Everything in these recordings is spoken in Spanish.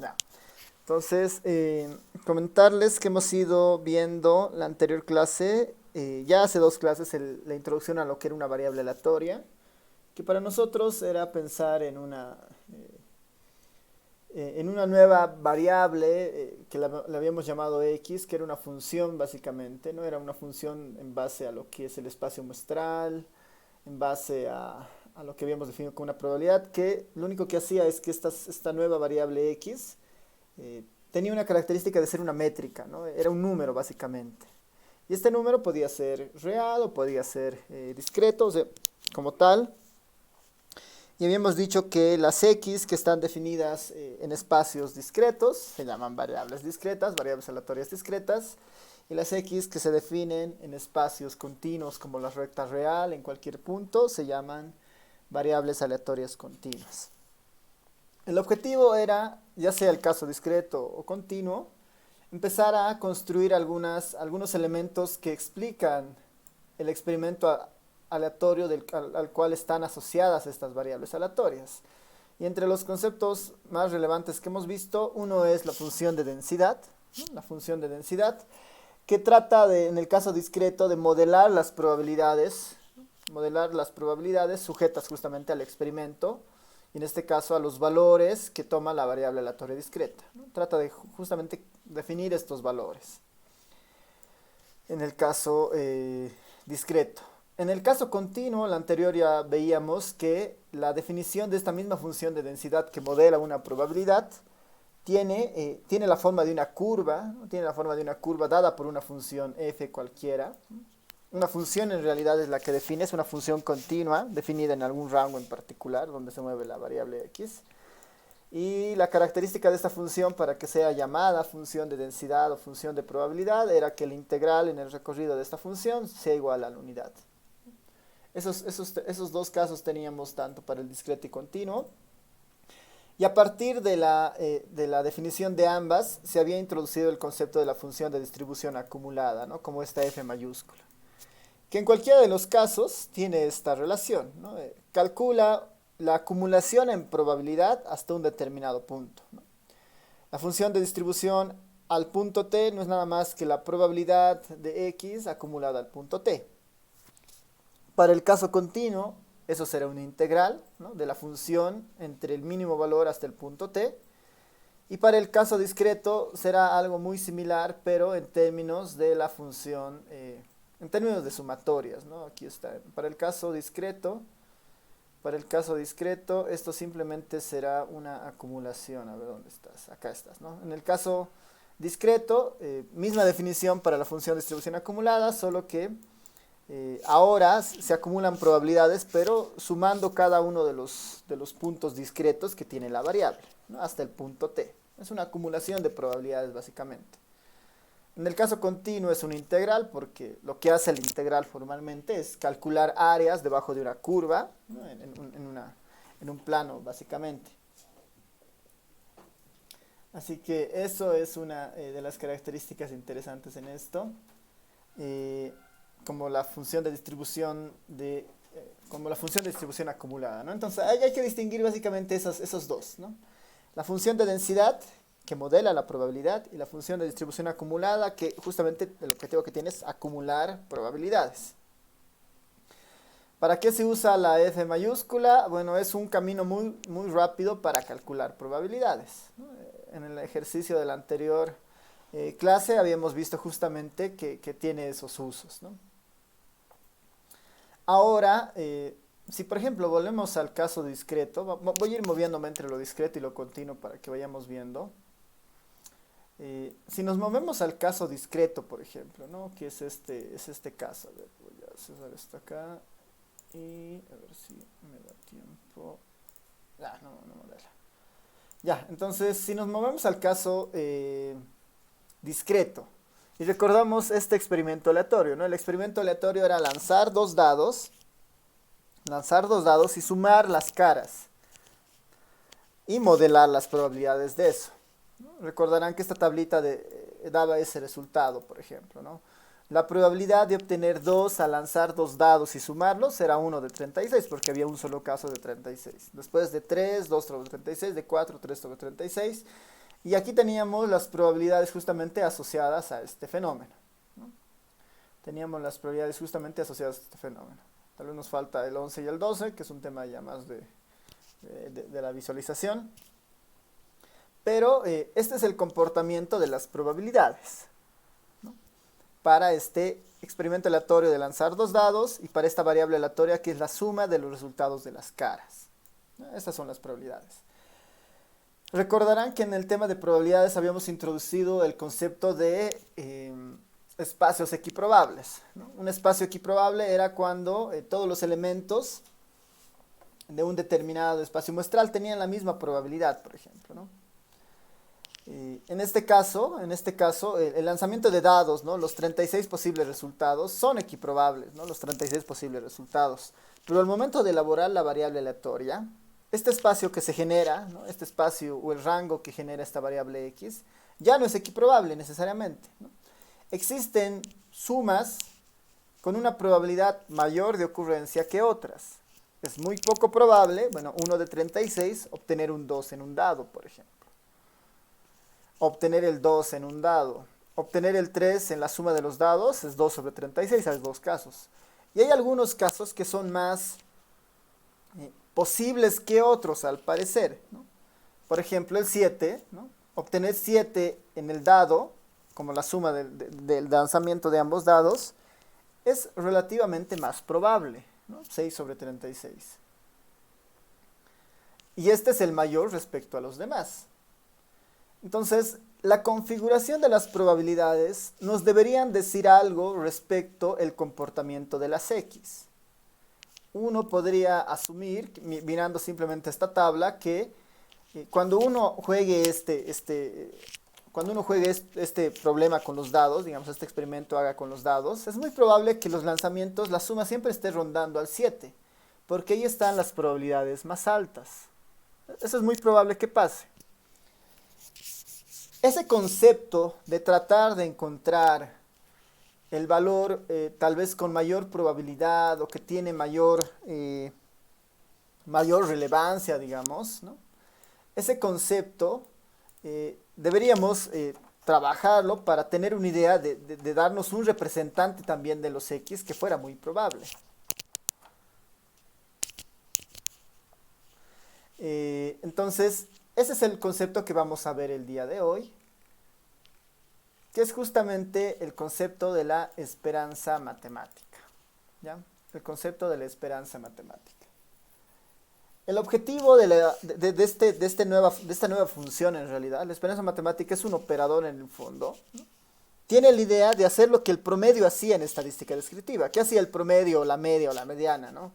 Ya. Entonces, comentarles que hemos ido viendo la anterior clase, ya hace dos clases, la introducción a lo que era una variable aleatoria, que para nosotros era pensar en una nueva variable que la habíamos llamado x, que era una función básicamente, ¿no? Era una función en base a lo que es el espacio muestral, en base a lo que habíamos definido como una probabilidad, que lo único que hacía es que esta nueva variable x eh, tenía una característica de ser una métrica, ¿no? Era un número básicamente. Y este número podía ser real o podía ser discreto, o sea, como tal. Y habíamos dicho que las x que están definidas en espacios discretos se llaman variables discretas, variables aleatorias discretas. Y las x que se definen en espacios continuos como la recta real en cualquier punto se llaman variables aleatorias continuas. El objetivo era, ya sea el caso discreto o continuo, empezar a construir algunos elementos que explican el experimento aleatorio al cual están asociadas estas variables aleatorias. Y entre los conceptos más relevantes que hemos visto, uno es la función de densidad, ¿no? La función de densidad, que trata de, en el caso discreto, de modelar las probabilidades sujetas justamente al experimento, y en este caso a los valores que toma la variable aleatoria discreta, ¿no? Trata de justamente definir estos valores en el caso discreto. En el caso continuo, la anterior ya veíamos que la definición de esta misma función de densidad que modela una probabilidad tiene la forma de una curva, ¿no? Tiene la forma de una curva dada por una función f cualquiera. Una función en realidad es la que define, es una función continua, definida en algún rango en particular, donde se mueve la variable x. Y la característica de esta función para que sea llamada función de densidad o función de probabilidad era que el integral en el recorrido de esta función sea igual a la unidad. Esos dos casos teníamos tanto para el discreto y continuo. Y a partir de la definición de ambas, se había introducido el concepto de la función de distribución acumulada, ¿no? Como esta f mayúscula, que en cualquiera de los casos tiene esta relación, ¿no? Calcula la acumulación en probabilidad hasta un determinado punto, ¿no? La función de distribución al punto t no es nada más que la probabilidad de x acumulada al punto t. Para el caso continuo, eso será una integral, ¿no? De la función entre el mínimo valor hasta el punto t. Y para el caso discreto será algo muy similar, pero en términos de la función, en términos de sumatorias, ¿no? Aquí está. Para el caso discreto, esto simplemente será una acumulación. A ver, ¿dónde estás? Acá estás, ¿no? En el caso discreto, misma definición para la función de distribución acumulada, solo que ahora se acumulan probabilidades, pero sumando cada uno de los puntos discretos que tiene la variable, ¿no? Hasta el punto t. Es una acumulación de probabilidades básicamente. En el caso continuo es una integral porque lo que hace el integral formalmente es calcular áreas debajo de una curva, ¿no? En un plano básicamente. Así que eso es una de las características interesantes en esto. Eh, como la función de distribución como la función de distribución acumulada, ¿no? Entonces hay que distinguir básicamente esos dos, ¿no? La función de densidad que modela la probabilidad y la función de distribución acumulada que justamente el objetivo que tiene es acumular probabilidades. ¿Para qué se usa la F mayúscula? Bueno, es un camino muy rápido para calcular probabilidades, ¿no? En el ejercicio de la anterior clase habíamos visto justamente que tiene esos usos, ¿no? Ahora, si por ejemplo volvemos al caso discreto, voy a ir moviéndome entre lo discreto y lo continuo para que vayamos viendo. Si nos movemos al caso discreto, por ejemplo, ¿no? Que es este caso. A ver, voy a cerrar esto acá y a ver si me da tiempo. Ah, no modela. Ya, entonces, si nos movemos al caso discreto y recordamos este experimento aleatorio, ¿no? El experimento aleatorio era lanzar dos dados y sumar las caras y modelar las probabilidades de eso, ¿no? Recordarán que esta tablita daba ese resultado, por ejemplo, ¿no? La probabilidad de obtener 2 al lanzar dos dados y sumarlos era 1 de 36, porque había un solo caso de 36. Después de 3, 2 sobre 36, de 4, 3 sobre 36. Y aquí teníamos las probabilidades justamente asociadas a este fenómeno, ¿no? Teníamos las probabilidades justamente asociadas a este fenómeno. Tal vez nos falta el 11 y el 12, que es un tema ya más de la visualización. Pero este es el comportamiento de las probabilidades, ¿no? Para este experimento aleatorio de lanzar dos dados y para esta variable aleatoria que es la suma de los resultados de las caras, ¿no? Estas son las probabilidades. Recordarán que en el tema de probabilidades habíamos introducido el concepto de espacios equiprobables, ¿no? Un espacio equiprobable era cuando todos los elementos de un determinado espacio muestral tenían la misma probabilidad, por ejemplo, ¿no? En este caso, el lanzamiento de dados, ¿no? Los 36 posibles resultados son equiprobables, ¿no? Los 36 posibles resultados. Pero al momento de elaborar la variable aleatoria, este espacio que se genera, ¿no? Este espacio o el rango que genera esta variable x, ya no es equiprobable necesariamente, ¿no? Existen sumas con una probabilidad mayor de ocurrencia que otras. Es muy poco probable, bueno, 1 de 36, obtener un 2 en un dado, por ejemplo. Obtener el 2 en un dado. Obtener el 3 en la suma de los dados es 2 sobre 36, hay dos casos. Y hay algunos casos que son más posibles que otros, al parecer, ¿no? Por ejemplo, el 7, ¿no? Obtener 7 en el dado, como la suma del lanzamiento de ambos dados, es relativamente más probable, ¿no? 6 sobre 36. Y este es el mayor respecto a los demás. Entonces, la configuración de las probabilidades nos deberían decir algo respecto al comportamiento de las X. Uno podría asumir, mirando simplemente esta tabla, que cuando uno juegue este problema con los dados, digamos, este experimento haga con los dados, es muy probable que los lanzamientos, la suma siempre esté rondando al 7, porque ahí están las probabilidades más altas. Eso es muy probable que pase. Ese concepto de tratar de encontrar el valor tal vez con mayor probabilidad o que tiene mayor relevancia, digamos, ¿no? Ese concepto deberíamos trabajarlo para tener una idea de darnos un representante también de los X que fuera muy probable. Entonces, ese es el concepto que vamos a ver el día de hoy, que es justamente el concepto de la esperanza matemática, ¿ya? El concepto de la esperanza matemática. El objetivo de esta nueva función, en realidad, la esperanza matemática es un operador en el fondo, ¿no? Tiene la idea de hacer lo que el promedio hacía en estadística descriptiva. ¿Qué hacía el promedio, la media o la mediana, ¿no?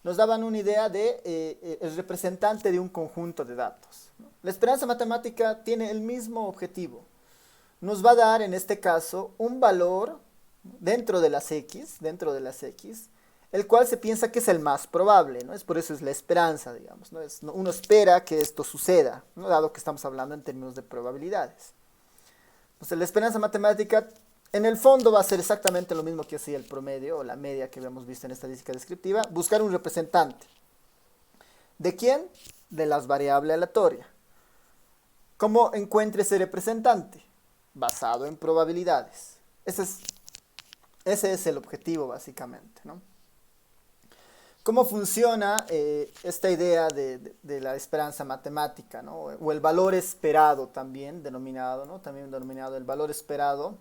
Nos daban una idea de el representante de un conjunto de datos, ¿no? La esperanza matemática tiene el mismo objetivo. Nos va a dar, en este caso, un valor dentro de las X, el cual se piensa que es el más probable, ¿no? Por eso es la esperanza, digamos, ¿no? Uno espera que esto suceda, ¿no? Dado que estamos hablando en términos de probabilidades. Entonces, la esperanza matemática, en el fondo, va a ser exactamente lo mismo que hacía el promedio o la media que habíamos visto en estadística descriptiva, buscar un representante. ¿De quién? De las variables aleatorias. ¿Cómo encuentre ese representante? Basado en probabilidades. Ese es el objetivo, básicamente, ¿no? ¿Cómo funciona esta idea de la esperanza matemática, ¿no? O el valor esperado también denominado, ¿no? También denominado el valor esperado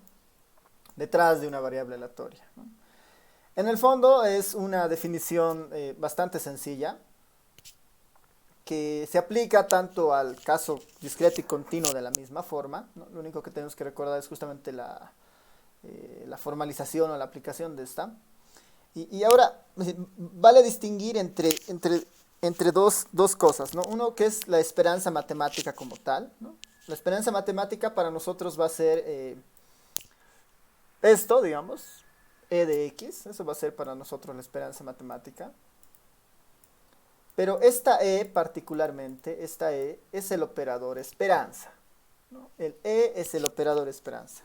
detrás de una variable aleatoria, ¿no? En el fondo es una definición bastante sencilla que se aplica tanto al caso discreto y continuo de la misma forma, ¿no? Lo único que tenemos que recordar es justamente la formalización o la aplicación de esta. Y ahora, vale distinguir entre dos cosas, ¿no? Uno que es la esperanza matemática como tal, ¿no? La esperanza matemática para nosotros va a ser esto, digamos, e de x, eso va a ser para nosotros la esperanza matemática. Pero esta e particularmente, esta e es el operador esperanza, ¿no? El e es el operador esperanza.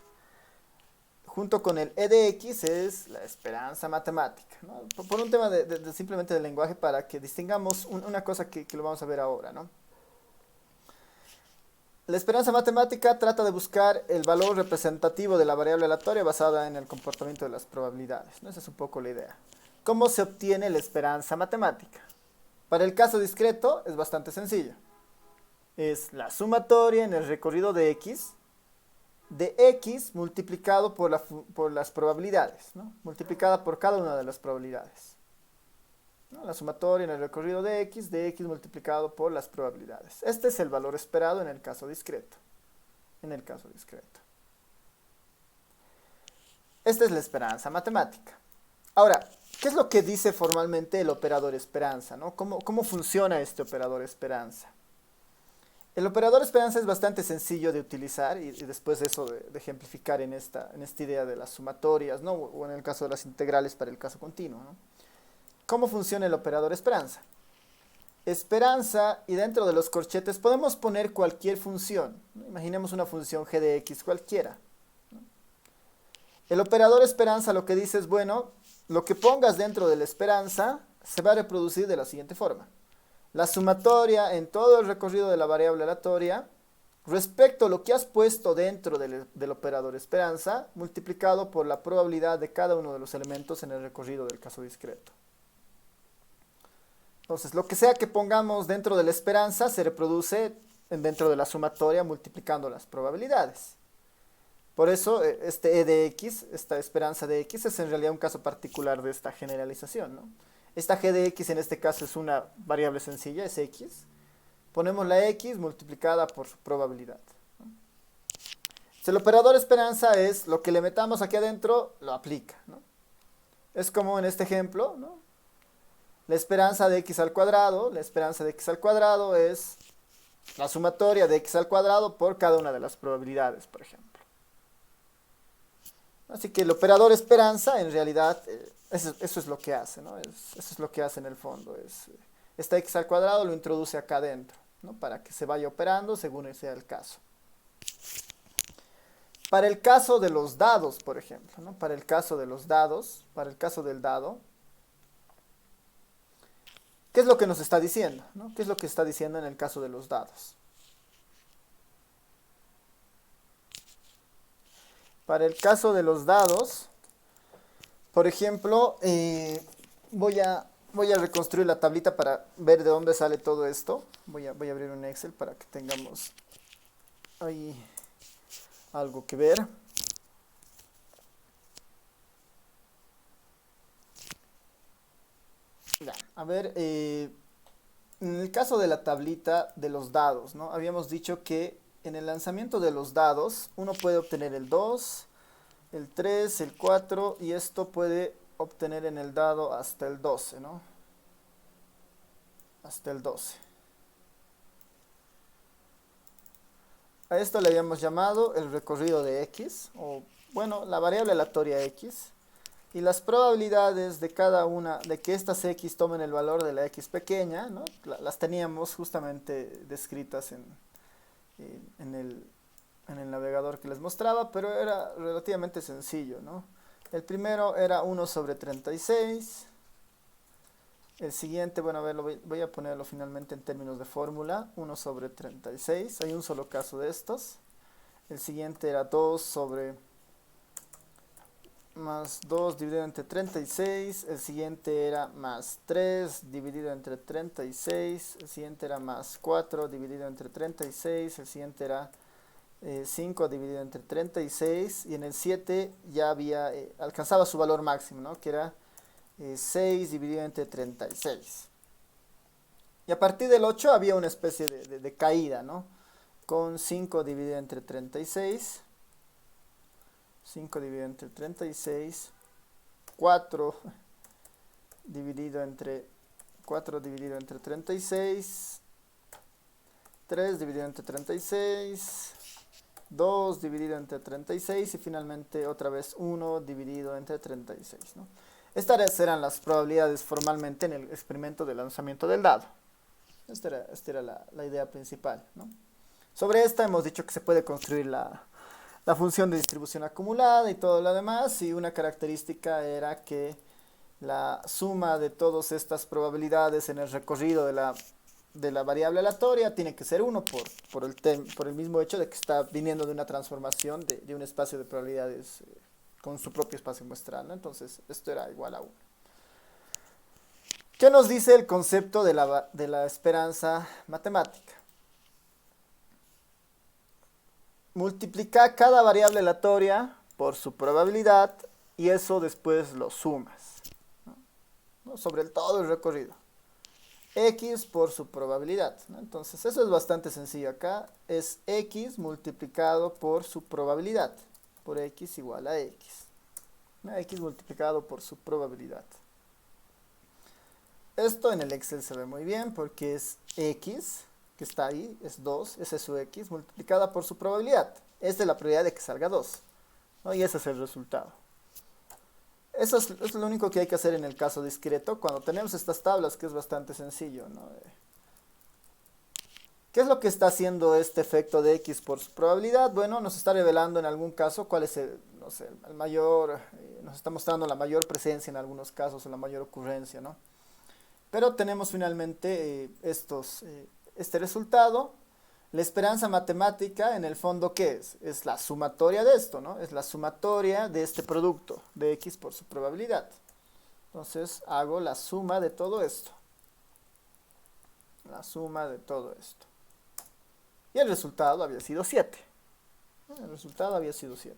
Junto con el e de x es la esperanza matemática, ¿no? Por un tema simplemente de lenguaje para que distingamos una cosa que lo vamos a ver ahora, ¿no? La esperanza matemática trata de buscar el valor representativo de la variable aleatoria basada en el comportamiento de las probabilidades, ¿no? Esa es un poco la idea. ¿Cómo se obtiene la esperanza matemática? Para el caso discreto es bastante sencillo. Es la sumatoria en el recorrido de x multiplicado por las probabilidades, ¿no? Multiplicada por cada una de las probabilidades, ¿no? La sumatoria en el recorrido de x multiplicado por las probabilidades. Este es el valor esperado en el caso discreto. En el caso discreto. Esta es la esperanza matemática. Ahora, ¿qué es lo que dice formalmente el operador esperanza, ¿no? ¿Cómo funciona este operador esperanza? El operador esperanza es bastante sencillo de utilizar y después de eso de ejemplificar en esta idea de las sumatorias, ¿no? O en el caso de las integrales para el caso continuo, ¿no? ¿Cómo funciona el operador esperanza? Esperanza, y dentro de los corchetes podemos poner cualquier función, ¿no? Imaginemos una función g de x cualquiera, ¿no? El operador esperanza lo que dice es, bueno, lo que pongas dentro de la esperanza se va a reproducir de la siguiente forma. La sumatoria en todo el recorrido de la variable aleatoria respecto a lo que has puesto dentro del operador esperanza multiplicado por la probabilidad de cada uno de los elementos en el recorrido del caso discreto. Entonces, lo que sea que pongamos dentro de la esperanza se reproduce dentro de la sumatoria multiplicando las probabilidades. Por eso, este e de x, esta esperanza de x, es en realidad un caso particular de esta generalización, ¿no? Esta g de x en este caso es una variable sencilla, es x. Ponemos la x multiplicada por su probabilidad, ¿no? Entonces, el operador esperanza es lo que le metamos aquí adentro, lo aplica, ¿no? Es como en este ejemplo, ¿no? La esperanza de x al cuadrado, la esperanza de x al cuadrado es la sumatoria de x al cuadrado por cada una de las probabilidades, por ejemplo. Así que el operador esperanza, en realidad, eso es lo que hace, ¿no? Eso es lo que hace en el fondo. Esta x al cuadrado lo introduce acá adentro, ¿no? Para que se vaya operando según sea el caso. Para el caso de los dados, por ejemplo, ¿no? Para el caso de los dados, para el caso del dado, ¿qué es lo que nos está diciendo, ¿no? ¿Qué es lo que está diciendo en el caso de los dados? Para el caso de los dados, por ejemplo, voy a reconstruir la tablita para ver de dónde sale todo esto. Voy a abrir un Excel para que tengamos ahí algo que ver. Ya, a ver, en el caso de la tablita de los dados, ¿no? Habíamos dicho que en el lanzamiento de los dados uno puede obtener el 2, el 3, el 4 y esto puede obtener en el dado hasta el 12, ¿no? Hasta el 12. A esto le habíamos llamado el recorrido de x, o bueno, la variable aleatoria x. Y las probabilidades de cada una, de que estas x tomen el valor de la x pequeña, ¿no? Las teníamos justamente descritas en el navegador que les mostraba, pero era relativamente sencillo, ¿no? El primero era 1 sobre 36. El siguiente, bueno, a ver, voy a ponerlo finalmente en términos de fórmula. 1 sobre 36. Hay un solo caso de estos. El siguiente era 2 sobre más 2 dividido entre 36, el siguiente era más 3 dividido entre 36, el siguiente era más 4 dividido entre 36, el siguiente era 5 dividido entre 36 y en el 7 ya había alcanzaba su valor máximo, ¿no? Que era 6 dividido entre 36. Y a partir del 8 había una especie de caída, ¿no? Con 5 dividido entre 36. 5 dividido entre 36, 4 dividido entre 36, 3 dividido entre 36, 2 dividido entre 36 y finalmente otra vez 1 dividido entre 36, ¿no? Estas eran las probabilidades formalmente en el experimento de lanzamiento del dado. Esta era la idea principal, ¿no? Sobre esta hemos dicho que se puede construir la función de distribución acumulada y todo lo demás, y una característica era que la suma de todas estas probabilidades en el recorrido de la variable aleatoria tiene que ser 1 por el mismo hecho de que está viniendo de una transformación de un espacio de probabilidades con su propio espacio muestral, ¿no? Entonces, esto era igual a 1. ¿Qué nos dice el concepto de la esperanza matemática? Multiplica cada variable aleatoria por su probabilidad y eso después lo sumas, ¿no? Sobre todo el recorrido. X por su probabilidad, ¿no? Entonces, eso es bastante sencillo. Acá es X multiplicado por su probabilidad. Por X igual a X. ¿No? X multiplicado por su probabilidad. Esto en el Excel se ve muy bien porque es X, que está ahí, es 2, ese es su X, multiplicada por su probabilidad. Esta es la probabilidad de que salga 2, ¿no? Y ese es el resultado. Eso es lo único que hay que hacer en el caso discreto cuando tenemos estas tablas, que es bastante sencillo, ¿no? ¿Qué es lo que está haciendo este efecto de X por su probabilidad? Bueno, nos está revelando en algún caso cuál es no sé, el mayor, nos está mostrando la mayor presencia en algunos casos, o la mayor ocurrencia, ¿no? Pero tenemos finalmente este resultado. La esperanza matemática, en el fondo, ¿qué es? Es la sumatoria de esto, ¿no? Es la sumatoria de este producto, de X por su probabilidad. Entonces, hago la suma de todo esto. La suma de todo esto. Y el resultado había sido 7. El resultado había sido 7.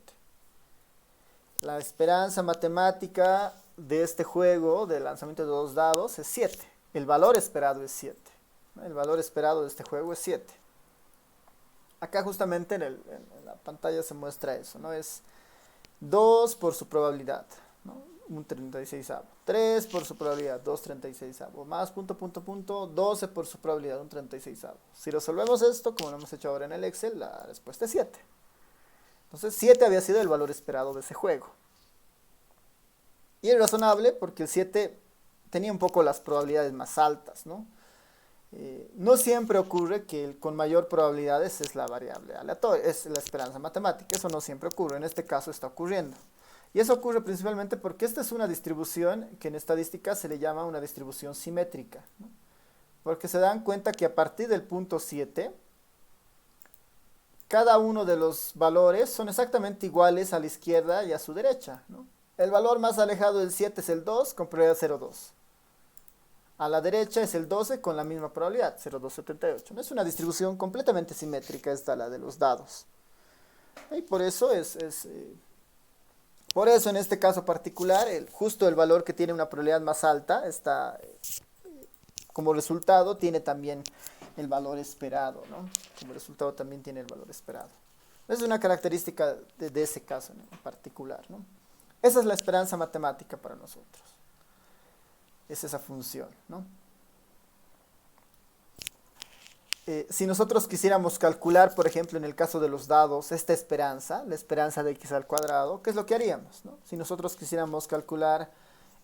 La esperanza matemática de este juego de lanzamiento de 2 dados es 7. El valor esperado es 7. El valor esperado de este juego es 7. Acá justamente en la pantalla se muestra eso, ¿no? Es 2 por su probabilidad, ¿no? Un 36avo. 3 por su probabilidad, 2 36avo. Más punto, punto, punto, 12 por su probabilidad, un 36avo. Si resolvemos esto, como lo hemos hecho ahora en el Excel, la respuesta es 7. Entonces 7 había sido el valor esperado de ese juego. Y es razonable porque el 7 tenía un poco las probabilidades más altas, ¿no? No siempre ocurre que el con mayor probabilidades es la variable aleatoria, es la esperanza matemática. Eso no siempre ocurre, en este caso está ocurriendo. Y eso ocurre principalmente porque esta es una distribución que en estadística se le llama una distribución simétrica, ¿no? Porque se dan cuenta que a partir del punto 7, cada uno de los valores son exactamente iguales a la izquierda y a su derecha, ¿no? El valor más alejado del 7 es el 2 con probabilidad 0,2. A la derecha es el 12 con la misma probabilidad, 0,278. No es una distribución completamente simétrica esta, la de los dados. Y por eso por eso en este caso particular, justo el valor que tiene una probabilidad más alta, está, como resultado tiene también el valor esperado, ¿no? Como resultado también tiene el valor esperado. Es una característica de ese caso en particular, ¿no? Esa es la esperanza matemática para nosotros. Es esa función, ¿no? Si nosotros quisiéramos calcular, por ejemplo, en el caso de los dados, esta esperanza, la esperanza de x al cuadrado, ¿qué es lo que haríamos, no? Si nosotros quisiéramos calcular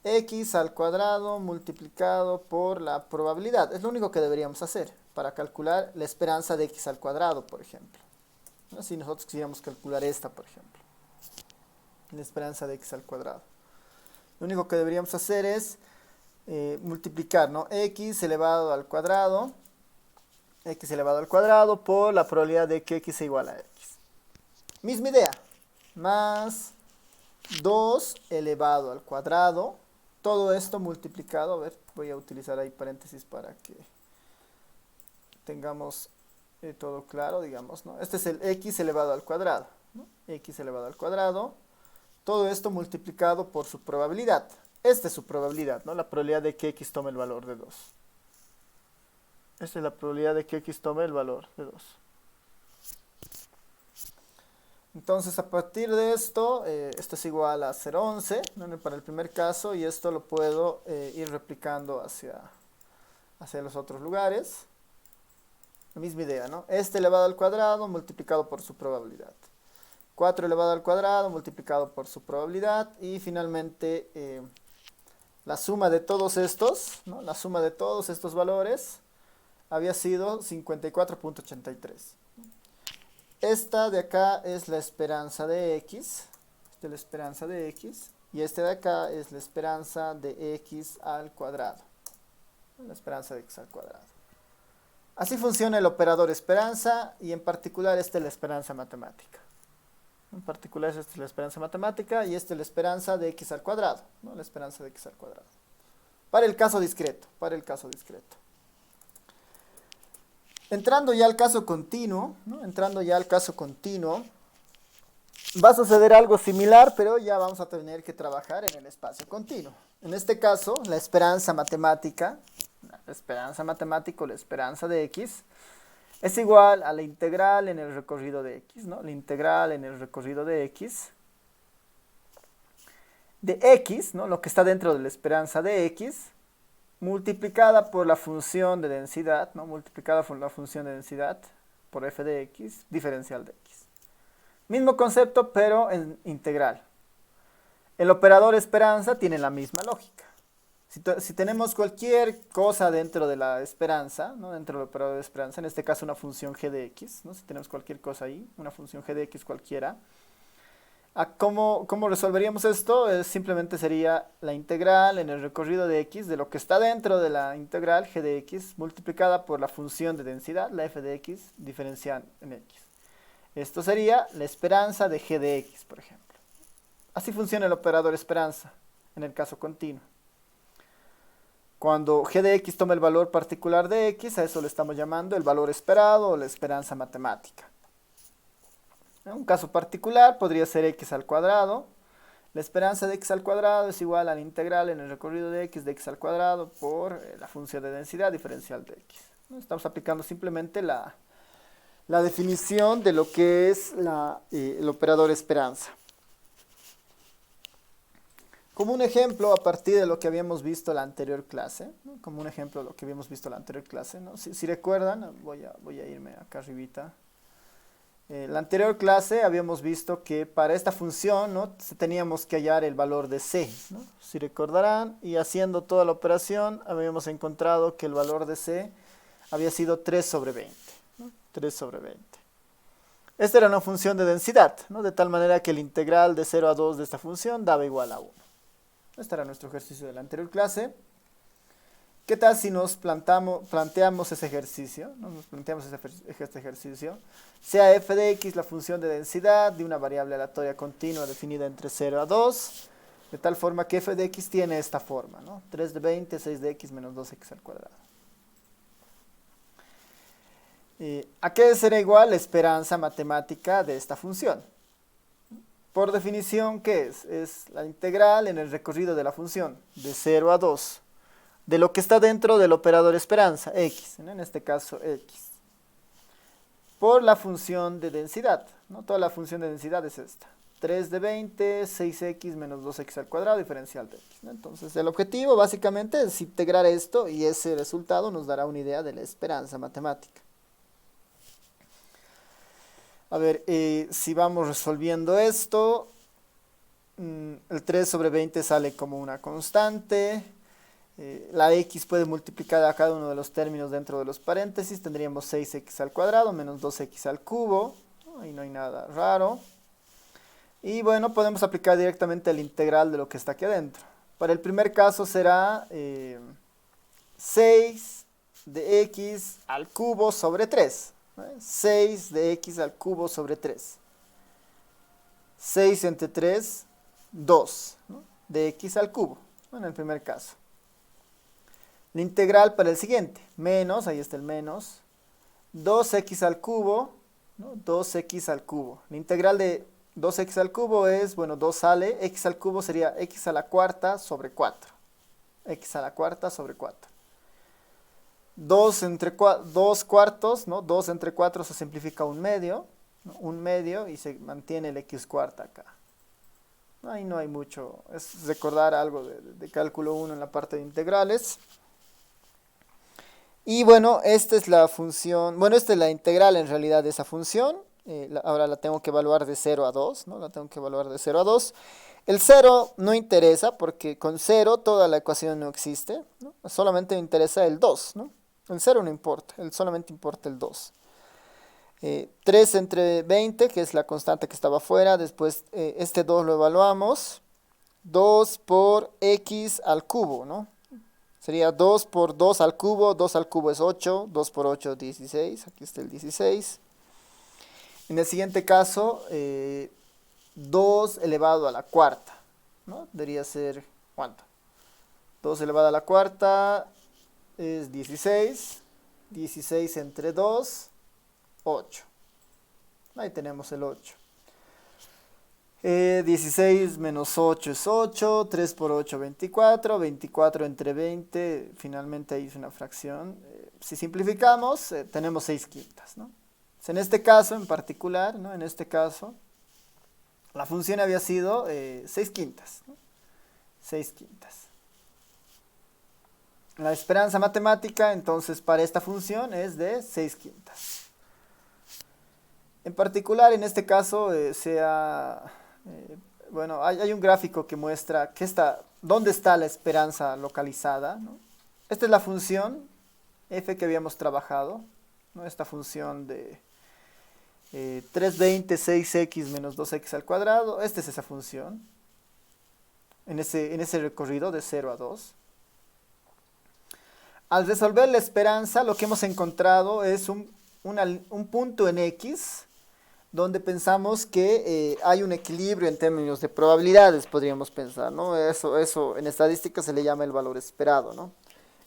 x al cuadrado multiplicado por la probabilidad, es lo único que deberíamos hacer para calcular la esperanza de x al cuadrado, por ejemplo, ¿no? Si nosotros quisiéramos calcular esta, por ejemplo, la esperanza de x al cuadrado, lo único que deberíamos hacer es multiplicar, ¿no? X elevado al cuadrado por la probabilidad de que x sea igual a x. Misma idea, más 2 elevado al cuadrado, todo esto multiplicado, a ver, voy a utilizar ahí paréntesis para que tengamos todo claro, digamos, ¿no? Este es el x elevado al cuadrado, ¿no? X elevado al cuadrado, todo esto multiplicado por su probabilidad. Esta es su probabilidad, ¿no? La probabilidad de que x tome el valor de 2. Esta es la probabilidad de que x tome el valor de 2. Entonces, a partir de esto, esto es igual a 0,11, ¿no? Para el primer caso, y esto lo puedo ir replicando hacia los otros lugares. La misma idea, ¿no? Este elevado al cuadrado multiplicado por su probabilidad. 4 elevado al cuadrado multiplicado por su probabilidad. Y finalmente, la suma de todos estos, ¿no? La suma de todos estos valores había sido 54.83. Esta de acá es la esperanza de x. Esta es la esperanza de x. Y este de acá es la esperanza de x al cuadrado. La esperanza de x al cuadrado. Así funciona el operador esperanza y en particular esta es la esperanza matemática. En particular esta es la esperanza matemática y esta es la esperanza de x al cuadrado, ¿no? La esperanza de x al cuadrado. Para el caso discreto, para el caso discreto. Entrando ya al caso continuo, ¿no? Entrando ya al caso continuo, va a suceder algo similar, pero ya vamos a tener que trabajar en el espacio continuo. En este caso, la esperanza matemática, la esperanza de x, es igual a la integral en el recorrido de x, ¿no? La integral en el recorrido de x, ¿no? Lo que está dentro de la esperanza de x, multiplicada por la función de densidad, ¿no? Multiplicada por la función de densidad, por f de x, diferencial de x. Mismo concepto, pero en integral. El operador esperanza tiene la misma lógica. Si tenemos cualquier cosa dentro de la esperanza, ¿no? Dentro del operador de esperanza, en este caso una función g de x, ¿no? Si tenemos cualquier cosa ahí, una función g de x cualquiera, ¿cómo resolveríamos esto? Simplemente sería la integral en el recorrido de x de lo que está dentro de la integral g de x multiplicada por la función de densidad, la f de x, diferencial en x. Esto sería la esperanza de g de x, por ejemplo. Así funciona el operador esperanza en el caso continuo. Cuando g de x toma el valor particular de x, a eso le estamos llamando el valor esperado o la esperanza matemática. En un caso particular podría ser x al cuadrado. La esperanza de x al cuadrado es igual a la integral en el recorrido de x al cuadrado por la función de densidad diferencial de x. Estamos aplicando simplemente la definición de lo que es el operador esperanza. Como un ejemplo, a partir de lo que habíamos visto en la anterior clase, ¿no? Como un ejemplo de lo que habíamos visto en la anterior clase, ¿no? Si recuerdan, voy a irme acá arribita. La anterior clase habíamos visto que para esta función, ¿no? Teníamos que hallar el valor de c, ¿no? Si recordarán, y haciendo toda la operación, habíamos encontrado que el valor de c había sido 3 sobre 20, ¿no? 3 sobre 20. Esta era una función de densidad, ¿no? De tal manera que el integral de 0 a 2 de esta función daba igual a 1. Este era nuestro ejercicio de la anterior clase. ¿Qué tal si nos planteamos ese ejercicio? ¿No? Nos planteamos este ejercicio. Sea f de x la función de densidad de una variable aleatoria continua definida entre 0 a 2, de tal forma que f de x tiene esta forma, ¿no? 3 de 20, 6 de x menos 2x al cuadrado. ¿A qué será igual la esperanza matemática de esta función? Por definición, ¿qué es? Es la integral en el recorrido de la función, de 0 a 2, de lo que está dentro del operador esperanza, x, ¿no? En este caso x, por la función de densidad, ¿no? Toda la función de densidad es esta, 3 de 20, 6x menos 2x al cuadrado, diferencial de x, ¿no? Entonces el objetivo básicamente es integrar esto y ese resultado nos dará una idea de la esperanza matemática. A ver, si vamos resolviendo esto, el 3 sobre 20 sale como una constante, la x puede multiplicar a cada uno de los términos dentro de los paréntesis, tendríamos 6x al cuadrado menos 2x al cubo, ahí no hay nada raro. Y bueno, podemos aplicar directamente el integral de lo que está aquí adentro. Para el primer caso será 6 de x al cubo sobre 3. 6 de x al cubo sobre 3. 6 entre 3, 2, ¿no? De x al cubo, ¿no? En el primer caso. La integral para el siguiente, menos, ahí está el menos, 2x al cubo, ¿no? 2x al cubo. La integral de 2x al cubo es, bueno, 2 sale, x al cubo sería x a la cuarta sobre 4. X a la cuarta sobre 4. 2 cuartos, ¿no? 2 entre 4 se simplifica un medio, ¿no? Un medio y se mantiene el x cuarta acá. Ahí no hay mucho, es recordar algo de cálculo 1 en la parte de integrales. Y bueno, esta es la función, bueno, esta es la integral en realidad de esa función. Ahora la tengo que evaluar de 0 a 2, ¿no? La tengo que evaluar de 0 a 2. El 0 no interesa porque con 0 toda la ecuación no existe, ¿no? Solamente me interesa el 2, ¿no? El 0 no importa, solamente importa el 2. 3 entre 20, que es la constante que estaba afuera, después este 2 lo evaluamos. 2 por x al cubo, ¿no? Sería 2 por 2 al cubo, 2 al cubo es 8, 2 por 8 16, aquí está el 16. En el siguiente caso, 2 elevado a la cuarta, ¿no? Debería ser, ¿cuánto? 2 elevado a la cuarta es 16, 16 entre 2, 8. Ahí tenemos el 8. 16 menos 8 es 8, 3 por 8 24, 24 entre 20, finalmente ahí es una fracción. Si simplificamos, tenemos 6 quintas, ¿no? En este caso en particular, ¿no? En este caso, la función había sido 6 quintas, ¿no? 6 quintas. La esperanza matemática, entonces, para esta función es de 6 quintas. En particular, en este caso, bueno, hay un gráfico que muestra dónde está la esperanza localizada, ¿no? Esta es la función f que habíamos trabajado, ¿no? Esta función de 320 6x menos 2x al cuadrado. Esta es esa función en ese recorrido de 0 a 2. Al resolver la esperanza, lo que hemos encontrado es un punto en x donde pensamos que hay un equilibrio en términos de probabilidades, podríamos pensar, ¿no? Eso en estadística se le llama el valor esperado, ¿no?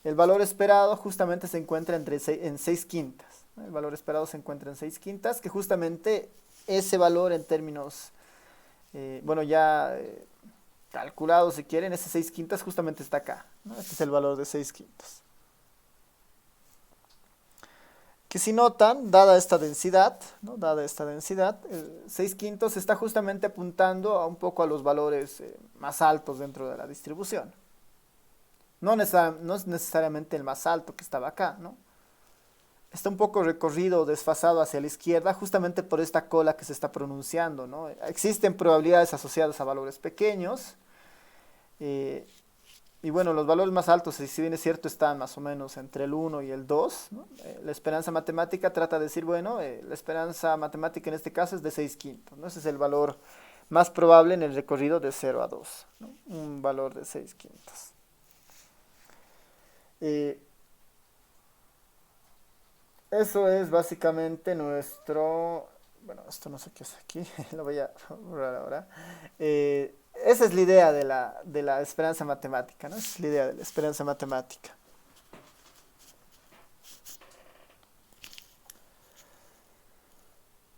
El valor esperado justamente se encuentra en 6 quintas, ¿no? El valor esperado se encuentra en 6 quintas, que justamente ese valor en términos, bueno, ya calculado si quieren, ese 6 quintas justamente está acá, ¿no? Este es el valor de 6 quintas. Que si notan, dada esta densidad, ¿no? Dada esta densidad, 6 quintos está justamente apuntando a un poco a los valores más altos dentro de la distribución. No es necesariamente el más alto que estaba acá, ¿no? Está un poco recorrido, desfasado hacia la izquierda, justamente por esta cola que se está pronunciando, ¿no? Existen probabilidades asociadas a valores pequeños, y bueno, los valores más altos, si bien es cierto, están más o menos entre el 1 y el 2, ¿no? La esperanza matemática trata de decir, bueno, la esperanza matemática en este caso es de 6 quintos, ¿no? Ese es el valor más probable en el recorrido de 0 a 2, ¿no? Un valor de 6 quintos. Eso es básicamente nuestro... Bueno, esto no sé qué es aquí, lo voy a borrar ahora. Esa es la idea de la esperanza matemática, ¿no? Esa es la idea de la esperanza matemática.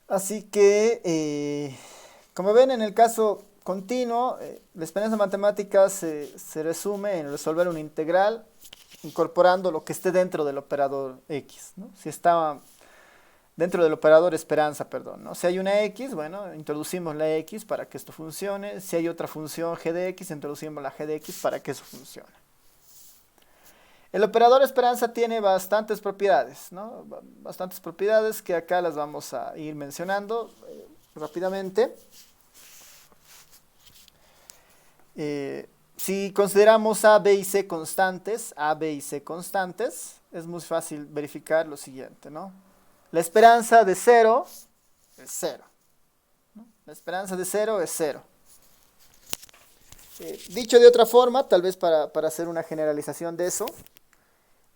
Así que, como ven, en el caso continuo, la esperanza matemática se resume en resolver una integral incorporando lo que esté dentro del operador x, ¿no? Si está dentro del operador esperanza, perdón, ¿no? Si hay una x, bueno, introducimos la x para que esto funcione. Si hay otra función g de x, introducimos la g de x para que eso funcione. El operador esperanza tiene bastantes propiedades, ¿no? Bastantes propiedades que acá las vamos a ir mencionando rápidamente. Si consideramos a, b y c constantes, es muy fácil verificar lo siguiente, ¿no? La esperanza de 0 es 0, ¿no? La esperanza de 0 es 0. Dicho de otra forma, tal vez para hacer una generalización de eso,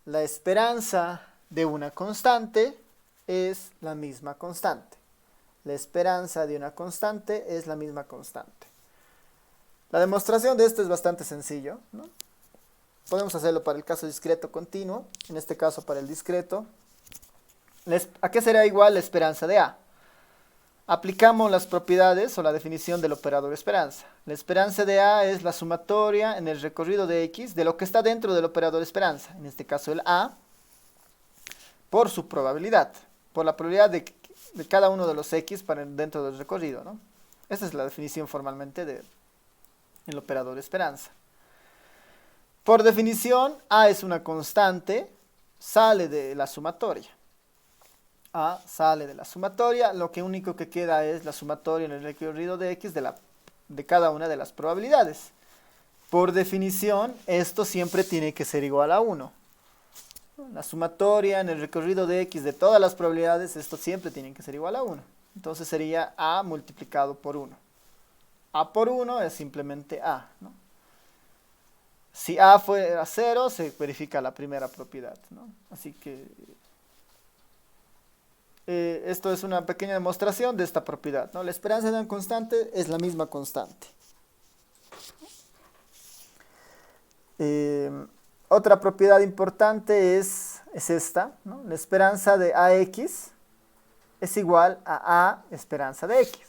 la esperanza de una constante es la misma constante. La esperanza de una constante es la misma constante. La demostración de esto es bastante sencillo, ¿no? Podemos hacerlo para el caso discreto continuo, en este caso para el discreto. ¿A qué será igual la esperanza de A? Aplicamos las propiedades o la definición del operador esperanza. La esperanza de A es la sumatoria en el recorrido de X de lo que está dentro del operador esperanza, en este caso el A, por su probabilidad, por la probabilidad de cada uno de los X dentro del recorrido, ¿no? Esa es la definición formalmente del operador esperanza. Por definición, A es una constante, sale de la sumatoria. A sale de la sumatoria, lo que único que queda es la sumatoria en el recorrido de X de cada una de las probabilidades. Por definición, esto siempre tiene que ser igual a 1. La sumatoria en el recorrido de X de todas las probabilidades, esto siempre tiene que ser igual a 1. Entonces sería A multiplicado por 1. A por 1 es simplemente A, ¿no? Si A fuera cero, se verifica la primera propiedad, ¿no? Así que esto es una pequeña demostración de esta propiedad, ¿no? La esperanza de una constante es la misma constante. Eh, Otra propiedad importante es esta, ¿no? La esperanza de AX es igual a A esperanza de X.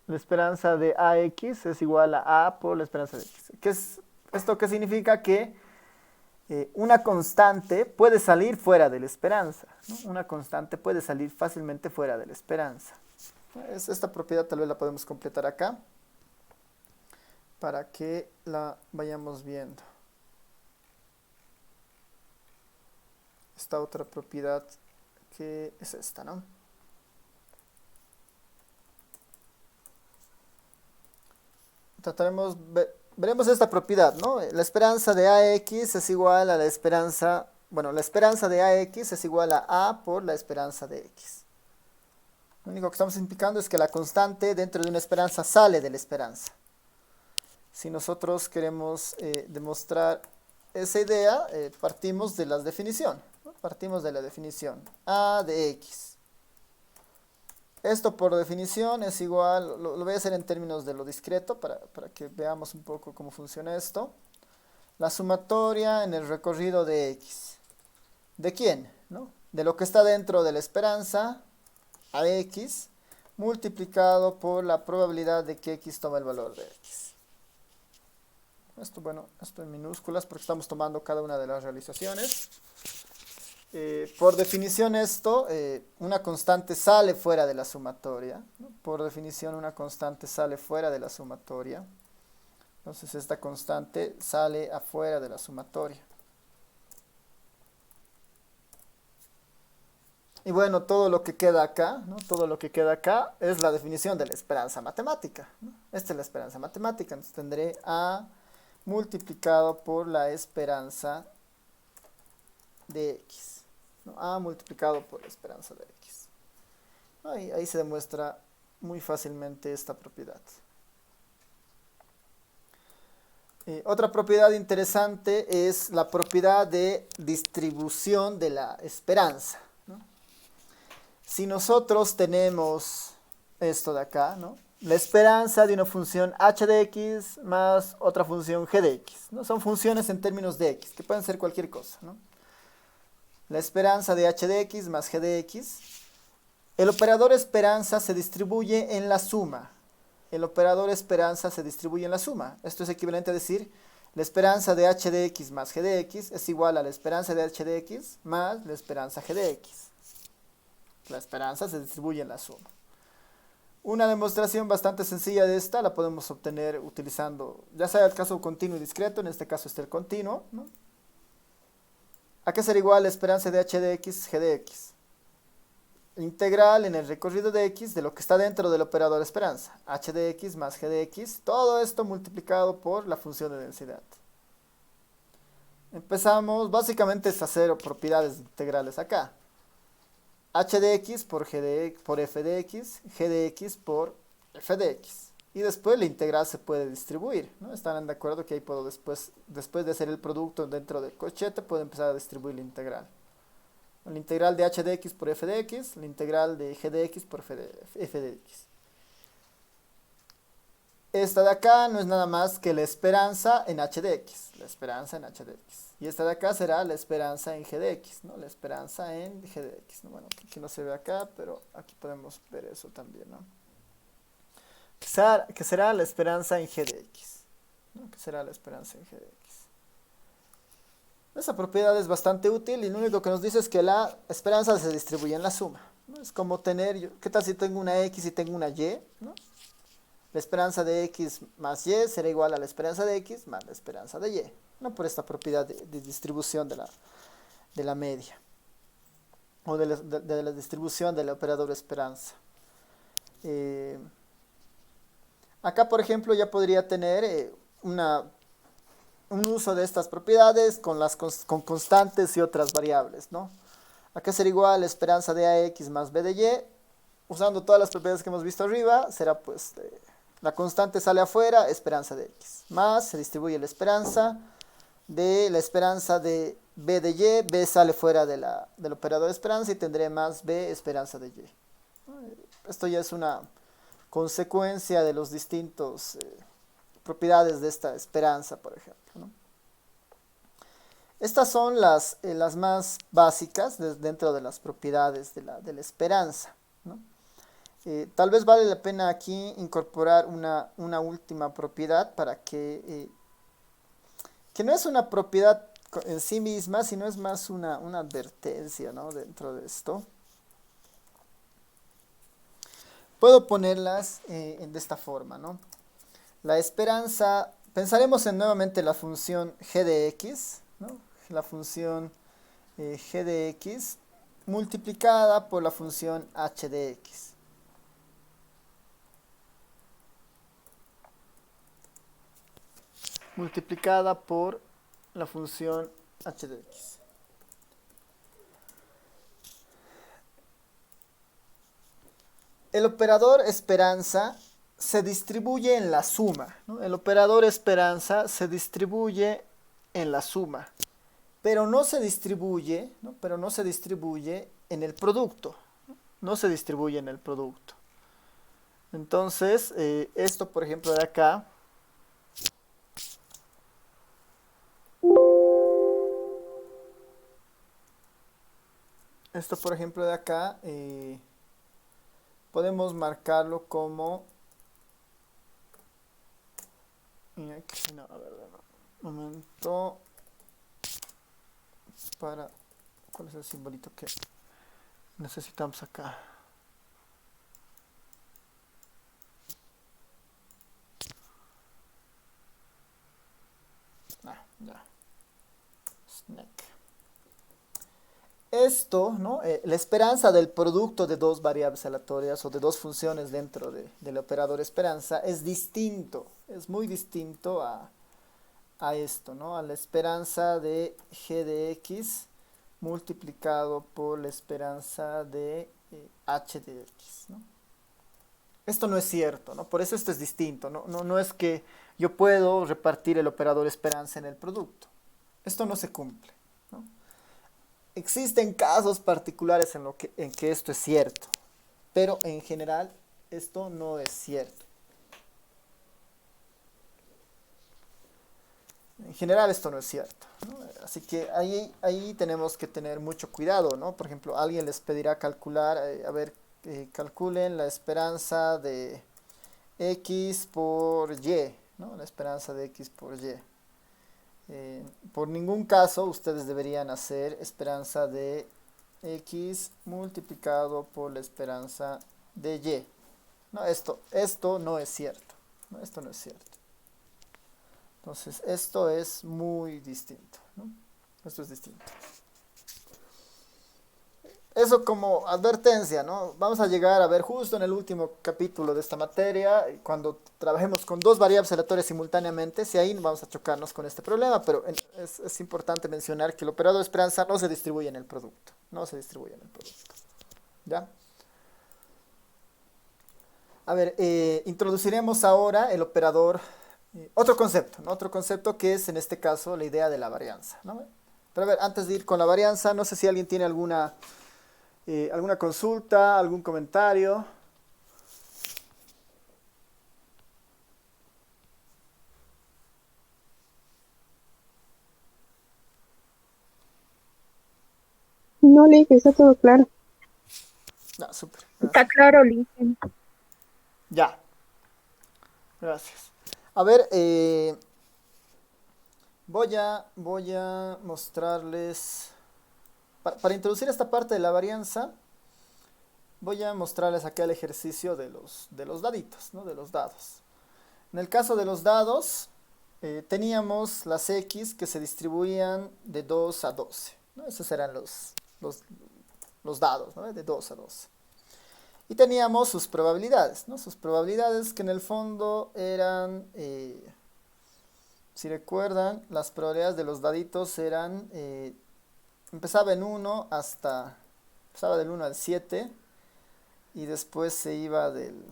La esperanza de AX es igual a A por la esperanza de X. ¿Esto qué significa? Que una constante puede salir fuera de la esperanza, ¿no? Una constante puede salir fácilmente fuera de la esperanza. Esta propiedad tal vez la podemos completar acá para que la vayamos viendo. Esta otra propiedad que es esta, ¿no? Veremos esta propiedad, ¿no? La esperanza de AX es igual a la esperanza, bueno, la esperanza de AX es igual a A por la esperanza de X. Lo único que estamos implicando es que la constante dentro de una esperanza sale de la esperanza. Si nosotros queremos demostrar esa idea, partimos de la definición, ¿no? Partimos de la definición A de X. Esto por definición es igual, lo voy a hacer en términos de lo discreto para que veamos un poco cómo funciona esto. La sumatoria en el recorrido de X. ¿De quién? ¿No? De lo que está dentro de la esperanza a X multiplicado por la probabilidad de que X tome el valor de X. Esto, bueno, esto en minúsculas porque estamos tomando cada una de las realizaciones. Por definición esto, una constante sale fuera de la sumatoria, ¿no? Por definición una constante sale fuera de la sumatoria. Entonces esta constante sale afuera de la sumatoria. Y bueno, todo lo que queda acá, ¿no? Todo lo que queda acá es la definición de la esperanza matemática, ¿no? Esta es la esperanza matemática, entonces tendré A multiplicado por la esperanza de X. A multiplicado por la esperanza de X. Ahí se demuestra muy fácilmente esta propiedad. Otra propiedad interesante es la propiedad de distribución de la esperanza, ¿no? Si nosotros tenemos esto de acá, ¿no? La esperanza de una función h de x más otra función g de x, ¿no? Son funciones en términos de x, que pueden ser cualquier cosa, ¿no? La esperanza de h de x más g de x. El operador esperanza se distribuye en la suma. El operador esperanza se distribuye en la suma. Esto es equivalente a decir, la esperanza de h de x más g de x es igual a la esperanza de h de x más la esperanza g de x. La esperanza se distribuye en la suma. Una demostración bastante sencilla de esta la podemos obtener utilizando, ya sea el caso continuo y discreto, en este caso está el continuo, ¿no? ¿A qué será igual la esperanza de h de x, g de x? Integral en el recorrido de x de lo que está dentro del operador esperanza. H de x más g de x. Todo esto multiplicado por la función de densidad. Empezamos, básicamente es hacer propiedades integrales acá. H de x por f de x, g de x por f de x. Y después la integral se puede distribuir, ¿no? Estarán de acuerdo que ahí puedo después de hacer el producto dentro del cochete, puedo empezar a distribuir la integral. La integral de h de x por f de x, la integral de g de x por f de x. Esta de acá no es nada más que la esperanza en h de x, la esperanza en h de x. Y esta de acá será la esperanza en g de x, ¿no? La esperanza en g de x, ¿no? Bueno, aquí no se ve acá, pero aquí podemos ver eso también, ¿no? Que será la esperanza en g de x, ¿no? Que será la esperanza en g de x. Esa propiedad es bastante útil y lo único que nos dice es que la esperanza se distribuye en la suma, ¿no? Es como tener, ¿qué tal si tengo una x y tengo una y, ¿no? La esperanza de x más y será igual a la esperanza de x más la esperanza de y, ¿no? Por esta propiedad de distribución de la media o de la distribución del operador esperanza. Acá, por ejemplo, ya podría tener un uso de estas propiedades con constantes y otras variables, ¿no? Acá será igual a la esperanza de ax más b de y. Usando todas las propiedades que hemos visto arriba, será pues La constante sale afuera, esperanza de x. Más se distribuye la esperanza de b de y. B sale fuera del operador esperanza y tendré más b esperanza de y. Esto ya es una consecuencia de los distintos propiedades de esta esperanza, por ejemplo, ¿no? Estas son las más básicas dentro de las propiedades de la esperanza, ¿no? Tal vez vale la pena aquí incorporar una última propiedad para que no es una propiedad en sí misma, sino es más una advertencia, ¿no? Dentro de esto. Puedo ponerlas de esta forma, ¿no? La esperanza, pensaremos en nuevamente la función g de x, ¿no? La función g de x multiplicada por la función h de x. Multiplicada por la función h de x. El operador esperanza se distribuye en la suma, ¿no? El operador esperanza se distribuye en la suma, pero no se distribuye, ¿no? Pero no se distribuye en el producto, ¿no? No se distribuye en el producto. Entonces, esto por ejemplo de acá, podemos marcarlo como, no, a ver, un momento, ¿cuál es el simbolito que necesitamos acá? Ya. Snack. Esto, ¿no? La esperanza del producto de dos variables aleatorias o de dos funciones dentro del operador esperanza es distinto, es muy distinto a esto, ¿no? A la esperanza de g de x multiplicado por la esperanza de h de x, ¿no? Esto no es cierto, ¿no? Por eso esto es distinto, no es que yo puedo repartir el operador esperanza en el producto. Esto no se cumple, ¿no? Existen casos particulares en que esto es cierto, pero en general esto no es cierto. En general esto no es cierto, ¿no? Así que ahí tenemos que tener mucho cuidado, ¿no? Por ejemplo, alguien les pedirá calcular, calculen la esperanza de x por y, ¿no? La esperanza de x por y. Por ningún caso ustedes deberían hacer esperanza de x multiplicado por la esperanza de y. No, esto no es cierto, ¿no? Esto no es cierto. Entonces, esto es muy distinto, ¿no? Esto es distinto. Eso como advertencia, ¿no? Vamos a llegar a ver justo en el último capítulo de esta materia, cuando trabajemos con dos variables aleatorias simultáneamente, si ahí vamos a chocarnos con este problema, pero es importante mencionar que el operador de esperanza no se distribuye en el producto, no se distribuye en el producto, ¿ya? A ver, introduciremos ahora el operador, otro concepto, ¿no? Otro concepto que es en este caso la idea de la varianza, ¿no? Pero a ver, antes de ir con la varianza, no sé si alguien tiene alguna consulta, algún comentario. No, Lick, está todo claro. No, súper. Está Gracias. claro, Lick. Ya. Gracias. A ver, voy a mostrarles, para introducir esta parte de la varianza, voy a mostrarles acá el ejercicio de los daditos, ¿no? De los dados. En el caso de los dados, teníamos las x que se distribuían de 2 a 12, ¿no? Esos eran los dados, ¿no? De 2 a 12. Y teníamos sus probabilidades, ¿no? Sus probabilidades que en el fondo eran, si recuerdan, las probabilidades de los daditos eran, empezaba en 1 empezaba del 1 al 7 y después se iba del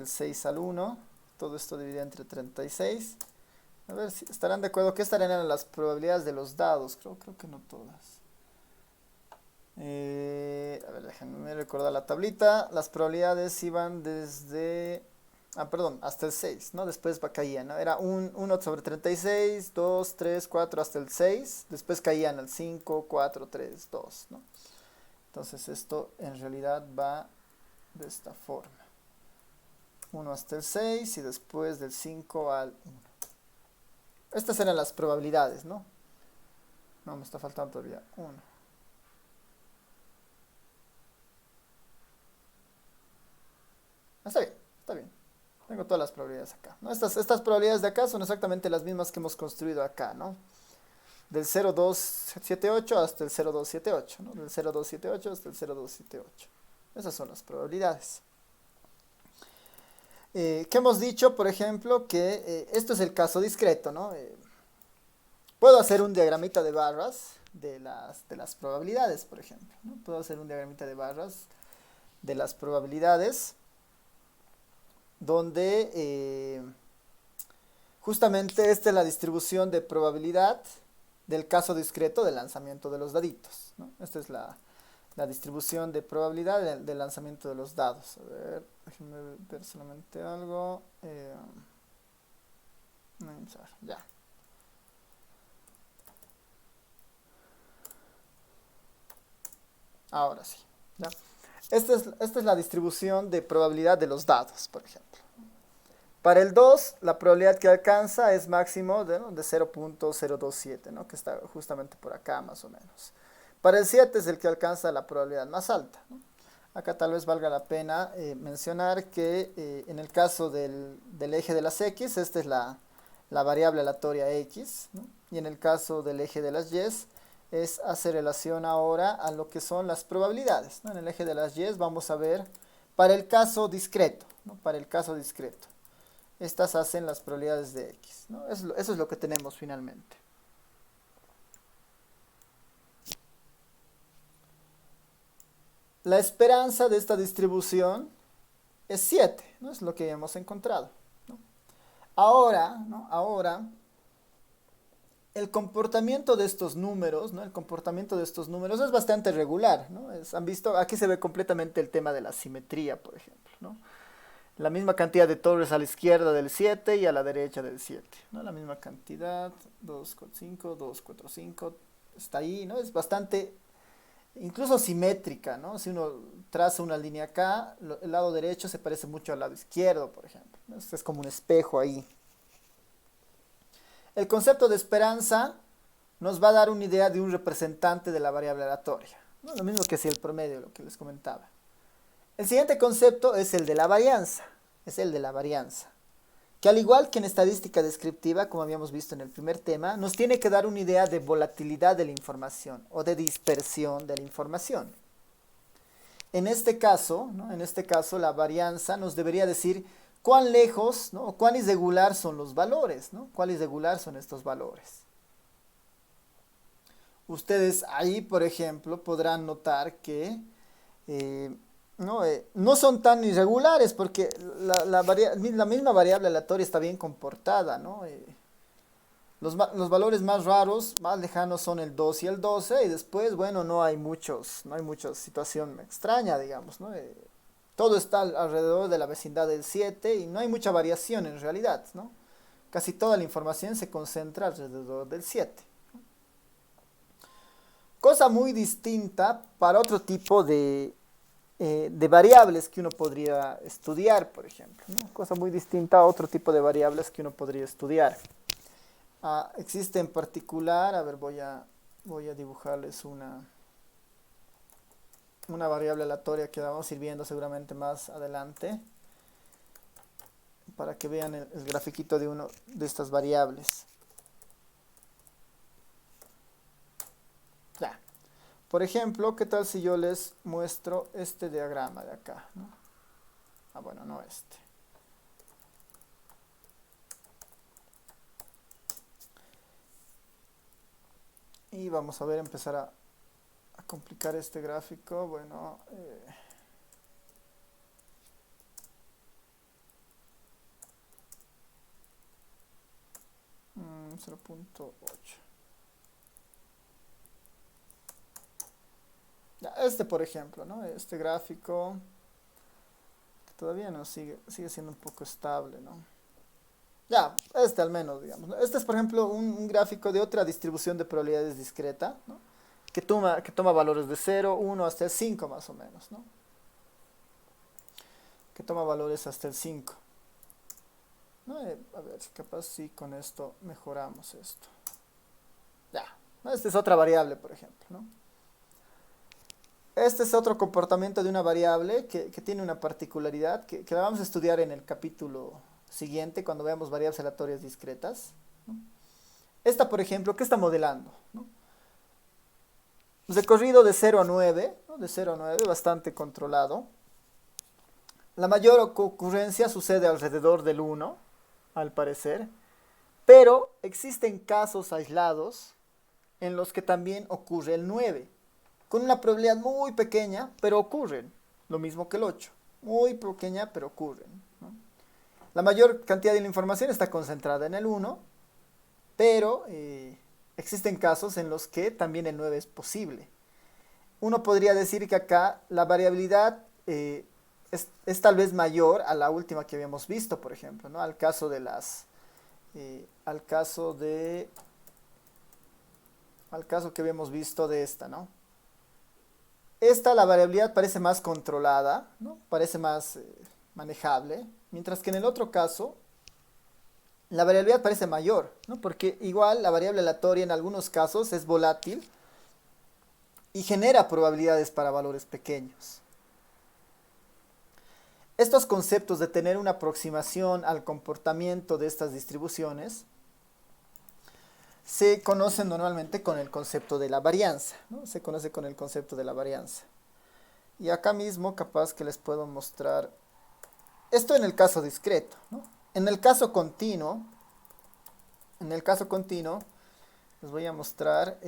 6 al 1 todo esto dividido entre 36. A ver si estarán de acuerdo. ¿Qué estarían las probabilidades de los dados? Creo que no todas. A ver, déjenme recordar la tablita. Las probabilidades iban desde... Ah, perdón, hasta el 6, ¿no? Después caían, ¿no? Era 1 sobre 36, 2, 3, 4 hasta el 6. Después caían al 5, 4, 3, 2, ¿no? Entonces esto en realidad va de esta forma. 1 hasta el 6 y después del 5 al 1. Estas eran las probabilidades, ¿no? No, me está faltando todavía 1. Está bien, está bien. Tengo todas las probabilidades acá, ¿no? Estas probabilidades de acá son exactamente las mismas que hemos construido acá, ¿no? Del 0,278 hasta el 0,278, ¿no? Del 0,278 hasta el 0,278. Esas son las probabilidades. ¿Qué hemos dicho? Por ejemplo, que esto es el caso discreto, ¿no? Puedo hacer un diagramita de barras de las probabilidades, por ejemplo, ¿no? Puedo hacer un diagramita de barras de las probabilidades donde justamente esta es la distribución de probabilidad del caso discreto del lanzamiento de los daditos, ¿no? Esta es la distribución de probabilidad del lanzamiento de los dados. A ver, déjenme ver solamente algo. Ya. Ahora sí. ¿Ya? Esta es la distribución de probabilidad de los dados, por ejemplo. Para el 2, la probabilidad que alcanza es máximo de 0,027, ¿no? Que está justamente por acá más o menos. Para el 7 es el que alcanza la probabilidad más alta, ¿no? Acá tal vez valga la pena mencionar que en el caso del eje de las X, esta es la variable aleatoria X, ¿no? Y en el caso del eje de las Y, hace relación ahora a lo que son las probabilidades, ¿no? En el eje de las Y vamos a ver para el caso discreto, ¿no? Para el caso discreto. Estas hacen las probabilidades de X, ¿no? Eso es lo que tenemos finalmente. La esperanza de esta distribución es 7, ¿no? Es lo que hemos encontrado, ¿no? Ahora, el comportamiento de estos números, ¿no? El comportamiento de estos números es bastante regular, ¿no? Han visto, aquí se ve completamente el tema de la simetría, por ejemplo, ¿no? La misma cantidad de torres a la izquierda del 7 y a la derecha del 7, ¿no? La misma cantidad, 2, 4, 5, 2, 4, 5, está ahí, ¿no? Es bastante, incluso simétrica, ¿no? Si uno traza una línea acá, el lado derecho se parece mucho al lado izquierdo, por ejemplo, ¿no? Es como un espejo ahí. El concepto de esperanza nos va a dar una idea de un representante de la variable aleatoria, ¿no? Lo mismo que si el promedio, lo que les comentaba. El siguiente concepto es el de la varianza, que al igual que en estadística descriptiva, como habíamos visto en el primer tema, nos tiene que dar una idea de volatilidad de la información o de dispersión de la información. En este caso, ¿no? La varianza nos debería decir cuán lejos, ¿no? O cuán irregular son los valores, ¿no? Cuán irregular son estos valores. Ustedes ahí, por ejemplo, podrán notar que no son tan irregulares porque la misma variable aleatoria está bien comportada, ¿no? Los valores más raros, más lejanos son el 2 y el 12 y después, bueno, no hay mucha situación extraña, digamos, ¿no? Todo está alrededor de la vecindad del 7 y no hay mucha variación en realidad, ¿no? Casi toda la información se concentra alrededor del 7. Cosa muy distinta para otro tipo de variables que uno podría estudiar, por ejemplo, ¿no? Cosa muy distinta a otro tipo de variables que uno podría estudiar. Existe en particular, a ver, voy a dibujarles una variable aleatoria que vamos a ir viendo seguramente más adelante para que vean el grafiquito de una de estas variables. Ya. Por ejemplo, ¿qué tal si yo les muestro este diagrama de acá, ¿no? Bueno, no este. Y vamos a ver, empezar a complicar este gráfico. Bueno, 0.8. Ya, este por ejemplo, ¿no? Este gráfico que todavía no sigue siendo un poco estable, ¿no? Ya, este al menos, digamos, ¿no? Este es por ejemplo un gráfico de otra distribución de probabilidades discreta, ¿no? Que toma valores de 0, 1 hasta el 5 más o menos, ¿no? Que toma valores hasta el 5. ¿No? A ver, capaz si con esto mejoramos esto. Ya, ¿no? Esta es otra variable, por ejemplo, ¿no? Este es otro comportamiento de una variable que tiene una particularidad que la vamos a estudiar en el capítulo siguiente cuando veamos variables aleatorias discretas, ¿no? Esta, por ejemplo, ¿qué está modelando? ¿No? Recorrido de 0 a 9, ¿no? De 0 a 9, bastante controlado. La mayor ocurrencia sucede alrededor del 1, al parecer, pero existen casos aislados en los que también ocurre el 9, con una probabilidad muy pequeña, pero ocurren, lo mismo que el 8, muy pequeña, pero ocurren, ¿no? La mayor cantidad de la información está concentrada en el 1, pero existen casos en los que también el 9 es posible. Uno podría decir que acá la variabilidad es tal vez mayor a la última que habíamos visto, por ejemplo, ¿no? Al caso de al caso que habíamos visto de esta, ¿no? Esta, la variabilidad parece más controlada, ¿no? Parece más manejable, mientras que en el otro caso, la variabilidad parece mayor, ¿no? Porque igual la variable aleatoria en algunos casos es volátil y genera probabilidades para valores pequeños. Estos conceptos de tener una aproximación al comportamiento de estas distribuciones se conocen normalmente con el concepto de la varianza, ¿no? Se conoce con el concepto de la varianza. Y acá mismo capaz que les puedo mostrar esto en el caso discreto, ¿no? En el caso continuo, les voy a mostrar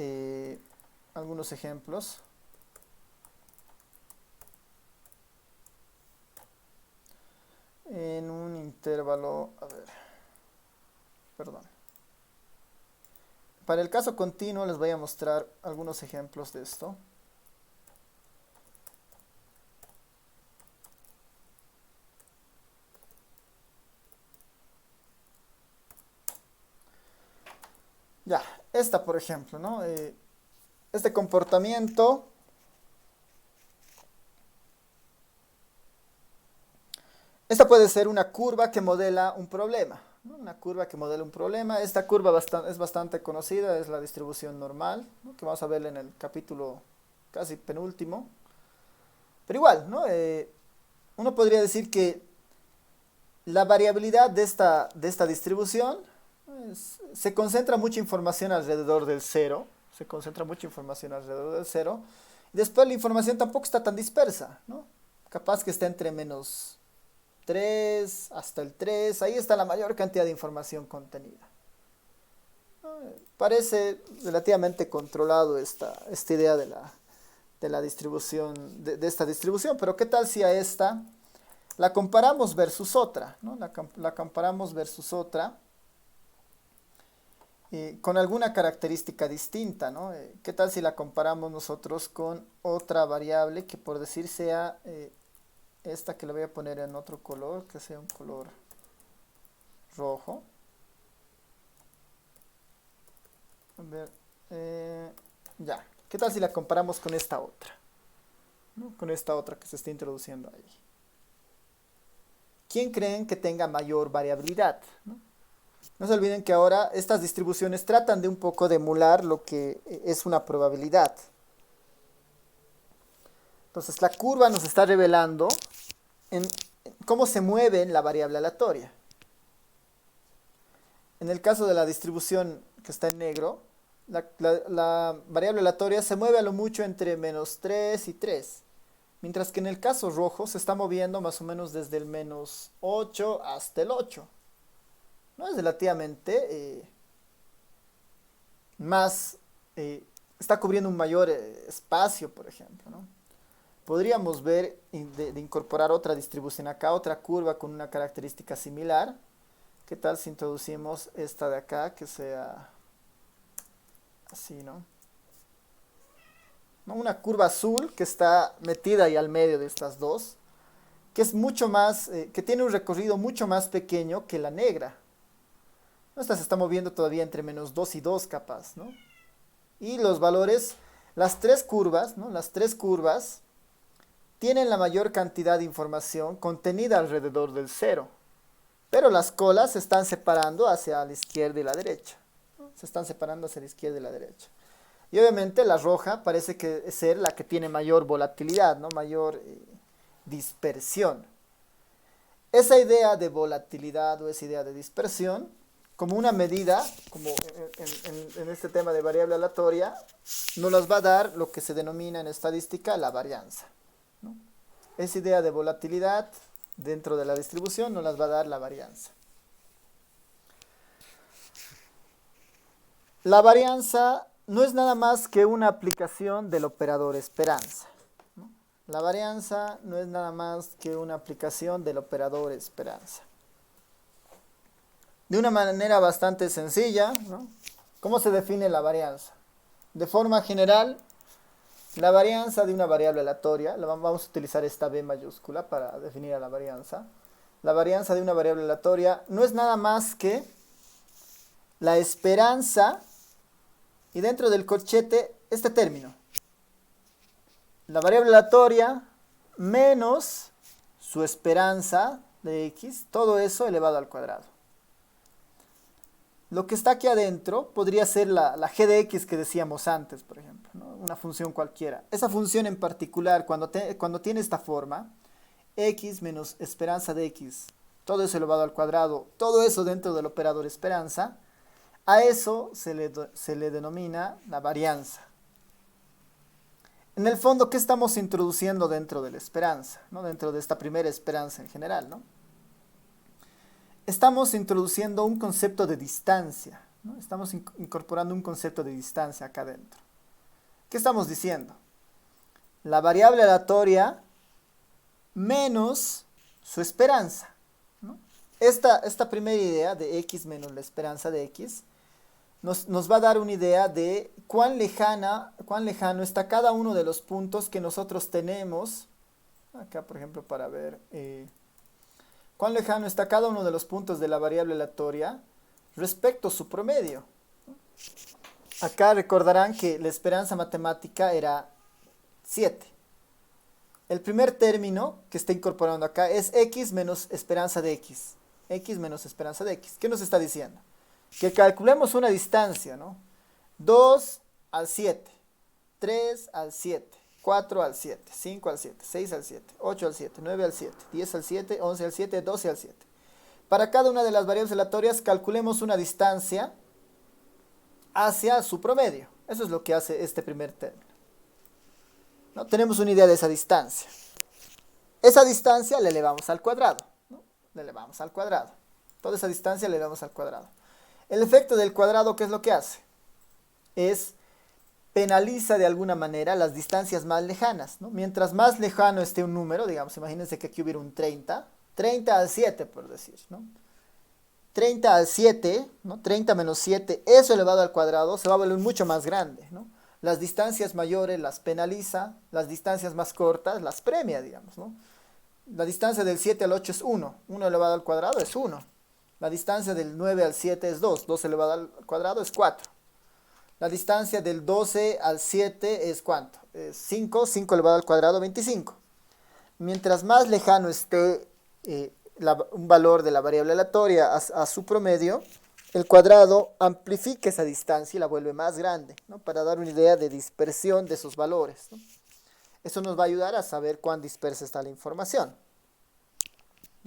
algunos ejemplos. En un intervalo, a ver, perdón. Para el caso continuo les voy a mostrar algunos ejemplos de esto. Ya, esta por ejemplo, ¿no? Este comportamiento esta puede ser una curva que modela un problema, ¿no? Una curva que modela un problema. Esta curva es bastante conocida, es la distribución normal, ¿no? Que vamos a ver en el capítulo casi penúltimo. Pero igual, ¿no? Uno podría decir que la variabilidad de esta distribución se concentra mucha información alrededor del cero. Se concentra mucha información alrededor del cero. Y después la información tampoco está tan dispersa, ¿no? Capaz que está entre menos 3 hasta el 3, ahí está la mayor cantidad de información contenida. Parece relativamente controlado esta idea de la distribución, de esta distribución, pero ¿qué tal si a esta la comparamos versus otra, ¿no? La comparamos versus otra con alguna característica distinta, ¿no? ¿Qué tal si la comparamos nosotros con otra variable que por decir sea esta, que le voy a poner en otro color, que sea un color rojo? A ver, ya. ¿Qué tal si la comparamos con esta otra? ¿No? Con esta otra que se está introduciendo ahí. ¿Quién creen que tenga mayor variabilidad? ¿No? No se olviden que ahora estas distribuciones tratan de un poco de emular lo que es una probabilidad. Entonces la curva nos está revelando en cómo se mueve la variable aleatoria. En el caso de la distribución que está en negro, la variable aleatoria se mueve a lo mucho entre menos 3 y 3. Mientras que en el caso rojo se está moviendo más o menos desde el menos 8 hasta el 8. ¿No? Es relativamente más, está cubriendo un mayor espacio, por ejemplo, ¿no? Podríamos ver de incorporar otra distribución acá, otra curva con una característica similar, ¿Qué tal si introducimos esta de acá que sea así, ¿no? ¿No? Una curva azul que está metida ahí al medio de estas dos, que es mucho más, que tiene un recorrido mucho más pequeño que la negra. Esta se está moviendo todavía entre menos 2 y 2 capaz, ¿no? Y los valores, las tres curvas, ¿no? Las tres curvas tienen la mayor cantidad de información contenida alrededor del cero, pero las colas se están separando hacia la izquierda y la derecha, ¿no? Se están separando hacia la izquierda y la derecha. Y obviamente la roja parece que ser la que tiene mayor volatilidad, ¿no? Mayor dispersión. Esa idea de volatilidad o esa idea de dispersión, como una medida, como en este tema de variable aleatoria, nos las va a dar lo que se denomina en estadística la varianza, ¿no? Esa idea de volatilidad dentro de la distribución nos las va a dar la varianza. La varianza no es nada más que una aplicación del operador esperanza, ¿no? La varianza no es nada más que una aplicación del operador esperanza. De una manera bastante sencilla, ¿no? ¿Cómo se define la varianza? De forma general, la varianza de una variable aleatoria, vamos a utilizar esta B mayúscula para definir a la varianza. La varianza de una variable aleatoria no es nada más que la esperanza, y dentro del corchete este término, la variable aleatoria menos su esperanza de x, todo eso elevado al cuadrado. Lo que está aquí adentro podría ser la g de x que decíamos antes, por ejemplo, ¿no? Una función cualquiera. Esa función en particular, cuando tiene esta forma, x menos esperanza de x, todo eso elevado al cuadrado, todo eso dentro del operador esperanza, a eso se le denomina la varianza. En el fondo, ¿qué estamos introduciendo dentro de la esperanza, ¿no? Dentro de esta primera esperanza en general, ¿no? Estamos introduciendo un concepto de distancia, ¿no? Estamos incorporando un concepto de distancia acá adentro. ¿Qué estamos diciendo? La variable aleatoria menos su esperanza, ¿no? Esta primera idea de x menos la esperanza de x nos va a dar una idea de cuán lejano está cada uno de los puntos que nosotros tenemos. Acá, por ejemplo, para ver cuán lejano está cada uno de los puntos de la variable aleatoria respecto a su promedio. Acá recordarán que la esperanza matemática era 7. El primer término que está incorporando acá es x menos esperanza de x. X menos esperanza de x. ¿Qué nos está diciendo? Que calculemos una distancia, ¿no? 2 al 7, 3 al 7, 4 al 7, 5 al 7, 6 al 7, 8 al 7, 9 al 7, 10 al 7, 11 al 7, 12 al 7. Para cada una de las variables aleatorias calculemos una distancia hacia su promedio. Eso es lo que hace este primer término, ¿no? Tenemos una idea de esa distancia. Esa distancia la elevamos al cuadrado, ¿no? La elevamos al cuadrado. Toda esa distancia la elevamos al cuadrado. El efecto del cuadrado, ¿qué es lo que hace? Penaliza de alguna manera las distancias más lejanas, ¿no? Mientras más lejano esté un número, digamos, imagínense que aquí hubiera un 30 al 7, por decir, ¿no? 30 al 7, ¿no? 30 menos 7, eso elevado al cuadrado se va a volver mucho más grande, ¿no? Las distancias mayores las penaliza, las distancias más cortas las premia, digamos, ¿no? La distancia del 7 al 8 es 1, 1 elevado al cuadrado es 1. La distancia del 9 al 7 es 2, 2 elevado al cuadrado es 4. La distancia del 12 al 7 es ¿cuánto? Es 5, 5 elevado al cuadrado, 25. Mientras más lejano esté un valor de la variable aleatoria a su promedio, el cuadrado amplifica esa distancia y la vuelve más grande, ¿no? Para dar una idea de dispersión de esos valores, ¿no? Eso nos va a ayudar a saber cuán dispersa está la información.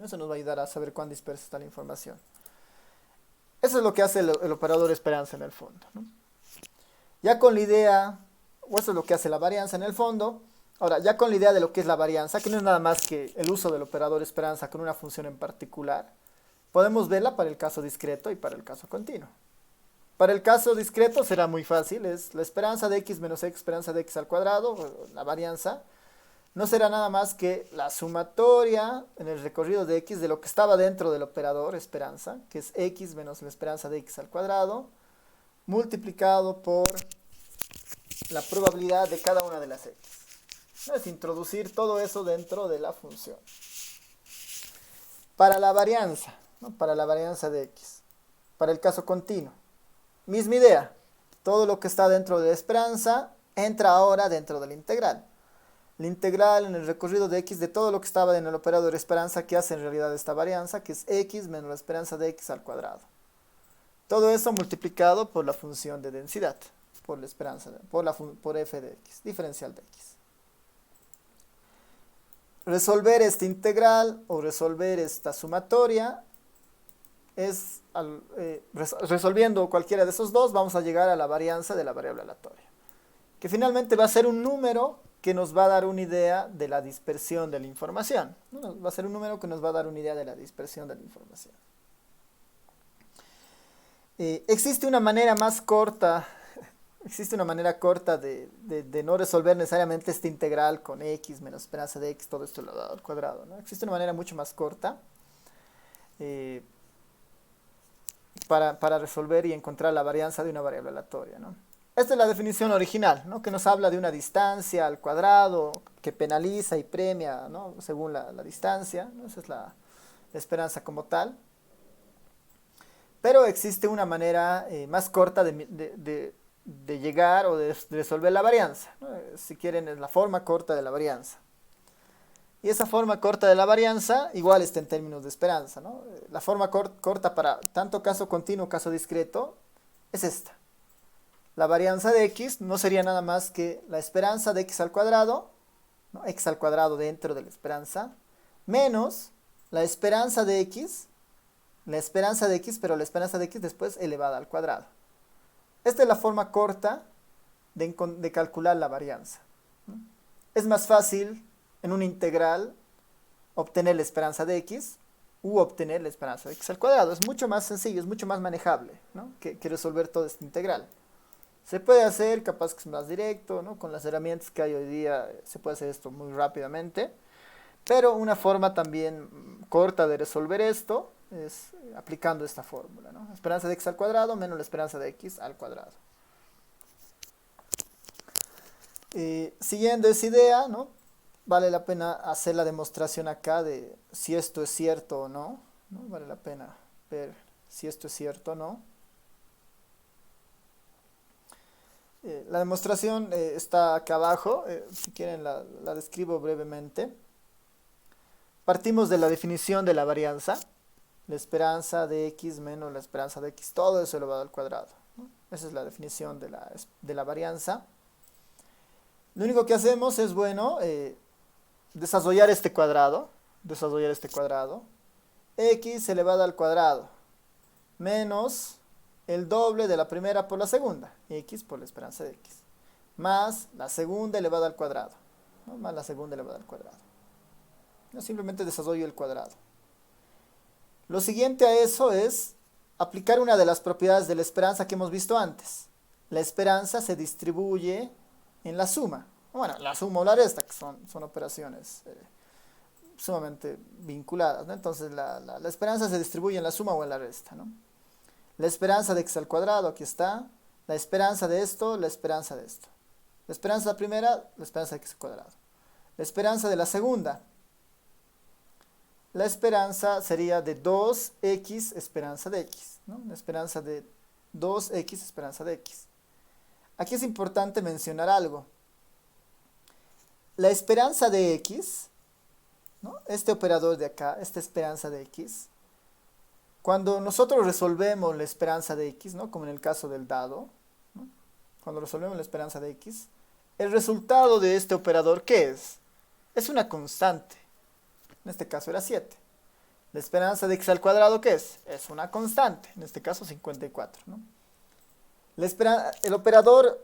Eso nos va a ayudar a saber cuán dispersa está la información. Eso es lo que hace el operador esperanza en el fondo, ¿no? Ya con la idea, o eso es lo que hace la varianza en el fondo. Ahora, ya con la idea de lo que es la varianza, que no es nada más que el uso del operador esperanza con una función en particular, podemos verla para el caso discreto y para el caso continuo. Para el caso discreto será muy fácil, es la esperanza de x menos x esperanza de x al cuadrado, la varianza, no será nada más que la sumatoria en el recorrido de x de lo que estaba dentro del operador esperanza, que es x menos la esperanza de x al cuadrado, multiplicado por la probabilidad de cada una de las x. ¿No? Es introducir todo eso dentro de la función. Para la varianza, ¿no? Para la varianza de x, para el caso continuo, misma idea, todo lo que está dentro de la esperanza entra ahora dentro de la integral. La integral en el recorrido de x de todo lo que estaba en el operador esperanza que hace en realidad esta varianza, que es x menos la esperanza de x al cuadrado. Todo eso multiplicado por la función de densidad, por la esperanza, por f de x, diferencial de x. Resolver esta integral o resolver esta sumatoria es, resolviendo cualquiera de esos dos, vamos a llegar a la varianza de la variable aleatoria, que finalmente va a ser un número que nos va a dar una idea de la dispersión de la información. Va a ser un número que nos va a dar una idea de la dispersión de la información. Existe una manera más corta, de no resolver necesariamente esta integral con x menos esperanza de x, todo esto elevado al cuadrado, ¿no? Existe una manera mucho más corta para resolver y encontrar la varianza de una variable aleatoria, ¿no? Esta es la definición original, ¿no? Que nos habla de una distancia al cuadrado que penaliza y premia, ¿no? Según la distancia, ¿no? Esa es la esperanza como tal. Pero existe una manera más corta de llegar o de resolver la varianza, ¿no? Si quieren, es la forma corta de la varianza. Y esa forma corta de la varianza igual está en términos de esperanza, ¿no? La forma corta para tanto caso continuo, caso discreto, es esta. La varianza de x no sería nada más que la esperanza de x al cuadrado, ¿no? X al cuadrado dentro de la esperanza, menos la esperanza de x, pero la esperanza de x después elevada al cuadrado. Esta es la forma corta de calcular la varianza, ¿no? Es más fácil en una integral obtener la esperanza de x u obtener la esperanza de x al cuadrado. Es mucho más sencillo, es mucho más manejable, ¿no? que resolver toda esta integral. Se puede hacer, capaz que es más directo, ¿no? Con las herramientas que hay hoy día se puede hacer esto muy rápidamente, pero una forma también corta de resolver esto es aplicando esta fórmula, ¿no? Esperanza de x al cuadrado menos la esperanza de x al cuadrado. Siguiendo esa idea, ¿no? Vale la pena hacer la demostración acá de si esto es cierto o no, ¿no? Vale la pena ver si esto es cierto o no. La demostración está acá abajo, si quieren la describo brevemente. Partimos de la definición de la varianza, la esperanza de x menos la esperanza de x, todo eso elevado al cuadrado, ¿no? Esa es la definición de la varianza. Lo único que hacemos es, bueno, desarrollar este cuadrado, x elevado al cuadrado, menos el doble de la primera por la segunda, x por la esperanza de x, más la segunda elevada al cuadrado, ¿no? Más la segunda elevada al cuadrado. No, simplemente desarrollo el cuadrado. Lo siguiente a eso es aplicar una de las propiedades de la esperanza que hemos visto antes. La esperanza se distribuye en la suma. Bueno, la suma o la resta, que son operaciones sumamente vinculadas, ¿no? Entonces la esperanza se distribuye en la suma o en la resta, ¿no? La esperanza de x al cuadrado, aquí está. La esperanza de esto, la esperanza de esto. La esperanza de la primera, la esperanza de x al cuadrado. La esperanza de la segunda. La esperanza sería de 2x esperanza de x, ¿no? La esperanza de 2x esperanza de x. Aquí es importante mencionar algo. La esperanza de x, ¿no? Este operador de acá, esta esperanza de x, cuando nosotros resolvemos la esperanza de x, ¿no? Como en el caso del dado, ¿no? Cuando resolvemos la esperanza de x, el resultado de este operador, ¿qué es? Es una constante. En este caso era 7. La esperanza de x al cuadrado, ¿qué es? Es una constante. En este caso 54, ¿no? El operador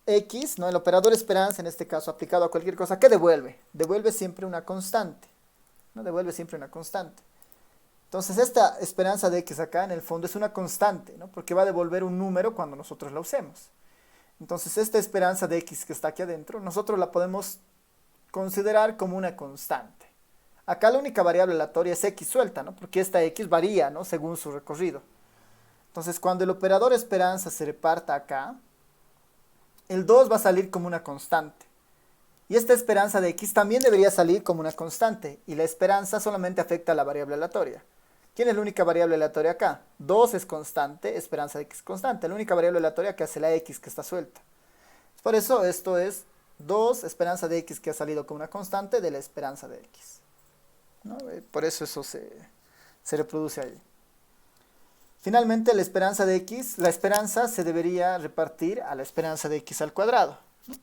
x, ¿no? El operador esperanza, en este caso, aplicado a cualquier cosa, ¿qué devuelve? Devuelve siempre una constante, ¿no? Devuelve siempre una constante. Entonces esta esperanza de x acá en el fondo es una constante, ¿no? Porque va a devolver un número cuando nosotros la usemos. Entonces esta esperanza de x que está aquí adentro, nosotros la podemos considerar como una constante. Acá la única variable aleatoria es x suelta, ¿no? Porque esta x varía, ¿no? Según su recorrido. Entonces, cuando el operador esperanza se reparta acá, el 2 va a salir como una constante. Y esta esperanza de x también debería salir como una constante. Y la esperanza solamente afecta a la variable aleatoria. ¿Quién es la única variable aleatoria acá? 2 es constante, esperanza de x constante. La única variable aleatoria que hace la x que está suelta. Por eso esto es 2 esperanza de x que ha salido como una constante de la esperanza de x, ¿no? Por eso eso se reproduce ahí. Finalmente la esperanza de x, la esperanza se debería repartir a la esperanza de x al cuadrado, ¿no?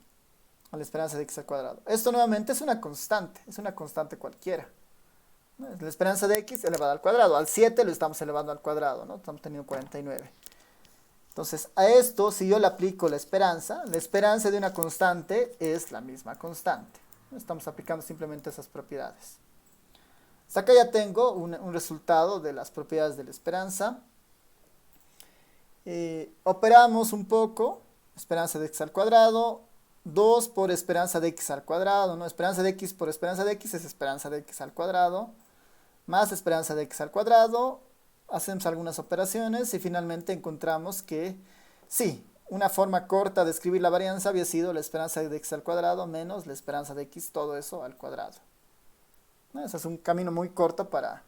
A la esperanza de x al cuadrado. Esto nuevamente es una constante cualquiera, ¿no? La esperanza de x elevada al cuadrado. Al 7 lo estamos elevando al cuadrado, ¿no? Estamos teniendo 49. Entonces, a esto, si yo le aplico la esperanza de una constante es la misma constante. Estamos aplicando simplemente esas propiedades. Hasta acá ya tengo un resultado de las propiedades de la esperanza. Operamos un poco, esperanza de x al cuadrado, 2 por esperanza de x al cuadrado, ¿no? Esperanza de x por esperanza de x es esperanza de x al cuadrado, más esperanza de x al cuadrado, hacemos algunas operaciones y finalmente encontramos que sí, una forma corta de escribir la varianza había sido la esperanza de x al cuadrado menos la esperanza de x, todo eso al cuadrado, ¿no? Ese es un camino muy corto para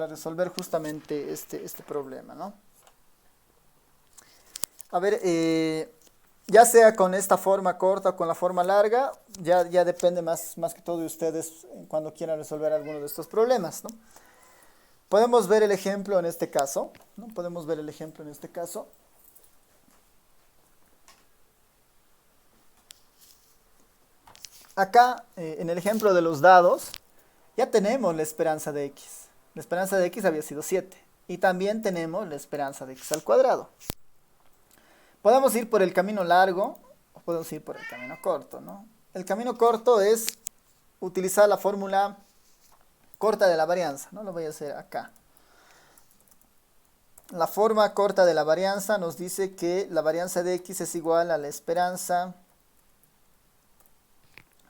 resolver justamente este problema, ¿no? A ver, ya sea con esta forma corta o con la forma larga, ya depende más que todo de ustedes cuando quieran resolver alguno de estos problemas, ¿no? Podemos ver el ejemplo en este caso, ¿no? Podemos ver el ejemplo en este caso. Acá, en el ejemplo de los dados, ya tenemos la esperanza de x. La esperanza de x había sido 7. Y también tenemos la esperanza de x al cuadrado. Podemos ir por el camino largo o podemos ir por el camino corto, ¿no? El camino corto es utilizar la fórmula corta de la varianza, ¿no? Lo voy a hacer acá. La forma corta de la varianza nos dice que la varianza de x es igual a la esperanza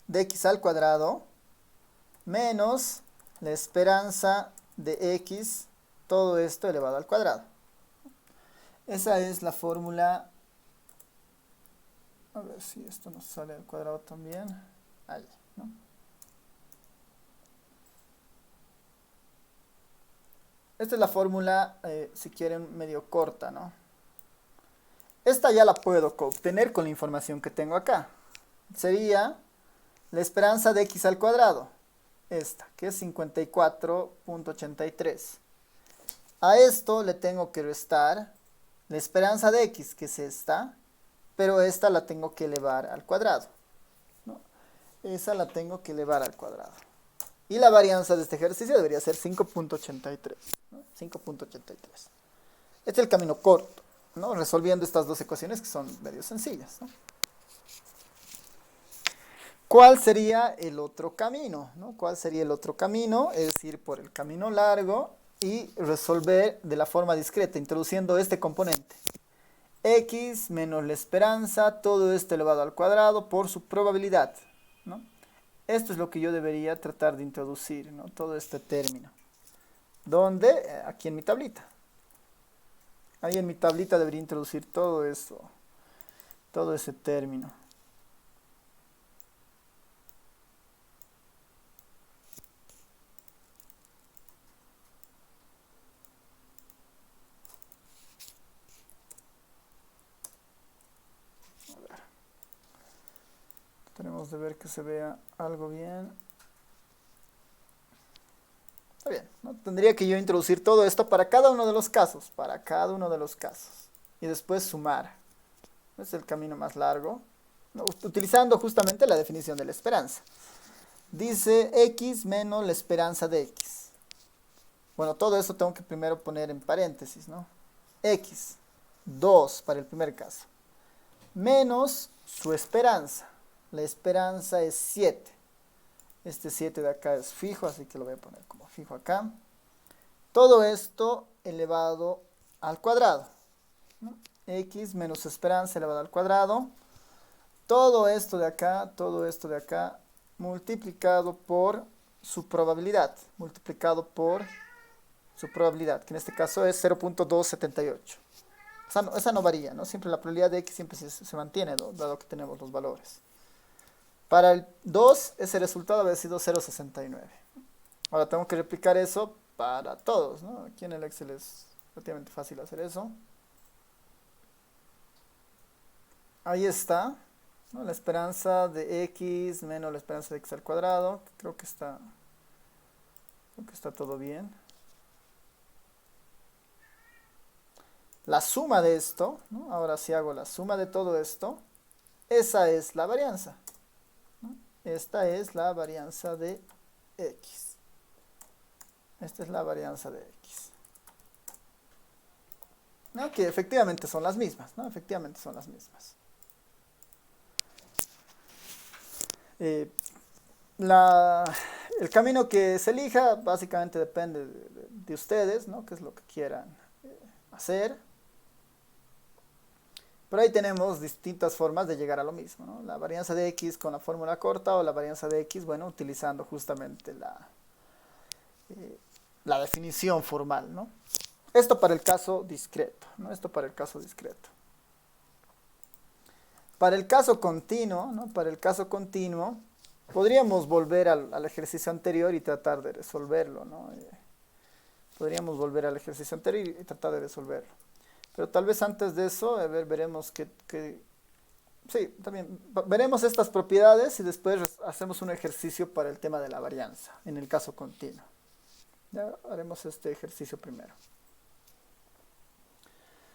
de x al cuadrado menos la esperanza de x, todo esto elevado al cuadrado. Esa es la fórmula. A ver si esto nos sale al cuadrado también. Ahí, ¿no? Esta es la fórmula, si quieren, medio corta, ¿no? Esta ya la puedo obtener con la información que tengo acá. Sería la esperanza de x al cuadrado. Esta, que es 54.83. A esto le tengo que restar la esperanza de x, que es esta, pero esta la tengo que elevar al cuadrado, ¿no? Esa la tengo que elevar al cuadrado. Y la varianza de este ejercicio debería ser 5.83, ¿no? 5.83. Este es el camino corto, ¿no? Resolviendo estas dos ecuaciones que son medio sencillas, ¿no? ¿Cuál sería el otro camino, ¿no? ¿Cuál sería el otro camino? Es ir por el camino largo y resolver de la forma discreta, introduciendo este componente. X menos la esperanza, todo esto elevado al cuadrado por su probabilidad, ¿no? Esto es lo que yo debería tratar de introducir, ¿no? Todo este término. ¿Dónde? Aquí en mi tablita. Ahí en mi tablita debería introducir todo eso, todo ese término. Tenemos de ver que se vea algo bien. Está bien, ¿no? Tendría que yo introducir todo esto para cada uno de los casos, y después sumar. Es el camino más largo, ¿no? Utilizando justamente la definición de la esperanza. Dice x menos la esperanza de x. Bueno, todo esto tengo que primero poner en paréntesis, ¿no? X, 2 para el primer caso, menos su esperanza. La esperanza es 7. Este 7 de acá es fijo, así que lo voy a poner como fijo acá. Todo esto elevado al cuadrado, ¿no? X menos esperanza elevado al cuadrado. Todo esto de acá multiplicado por su probabilidad, que en este caso es 0.278. Esa no varía, ¿no? Siempre la probabilidad de x siempre se mantiene, dado que tenemos los valores. Para el 2, ese resultado había sido 0.69. Ahora tengo que replicar eso para todos, ¿no? Aquí en el Excel es relativamente fácil hacer eso. Ahí está, ¿no? La esperanza de x menos la esperanza de x al cuadrado. Creo que está todo bien. La suma de esto, ¿no? Ahora si hago la suma de todo esto, esa es la varianza, ¿no? Esta es la varianza de x. Esta es la varianza de x. ¿No? Que efectivamente son las mismas, ¿no? Efectivamente son las mismas. El camino que se elija básicamente depende de ustedes, ¿no? Qué es lo que quieran hacer. Pero ahí tenemos distintas formas de llegar a lo mismo, ¿no? La varianza de x con la fórmula corta o la varianza de x, bueno, utilizando justamente la definición formal, ¿no? Esto para el caso discreto, ¿no? Esto para el caso discreto. Para el caso continuo, ¿no? Para el caso continuo, podríamos volver al ejercicio anterior y tratar de resolverlo, ¿no? Podríamos volver al ejercicio anterior y tratar de resolverlo. Pero tal vez antes de eso, a ver, veremos sí, también veremos estas propiedades y después hacemos un ejercicio para el tema de la varianza, en el caso continuo. Ya haremos este ejercicio primero.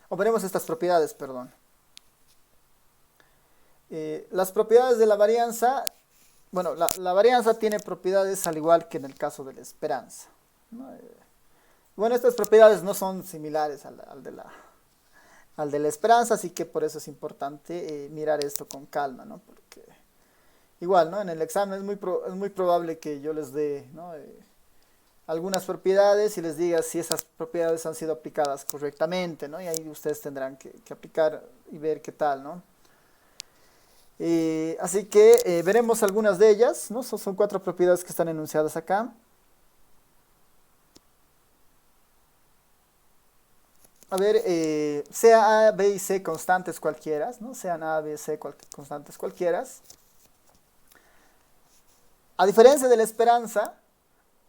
O veremos estas propiedades, perdón. Las propiedades de la varianza, bueno, la varianza tiene propiedades al igual que en el caso de la esperanza, ¿no? Bueno, estas propiedades no son similares al de la esperanza, así que por eso es importante mirar esto con calma, ¿no? Porque igual, ¿no? En el examen es muy probable que yo les dé, ¿no? Algunas propiedades y les diga si esas propiedades han sido aplicadas correctamente, ¿no? Y ahí ustedes tendrán que aplicar y ver qué tal, ¿no? Así que veremos algunas de ellas, ¿no? Son 4 propiedades que están enunciadas acá. A ver, sea A, B y C constantes cualquiera, ¿no? Sean A, B, C constantes cualquiera. A diferencia de la esperanza,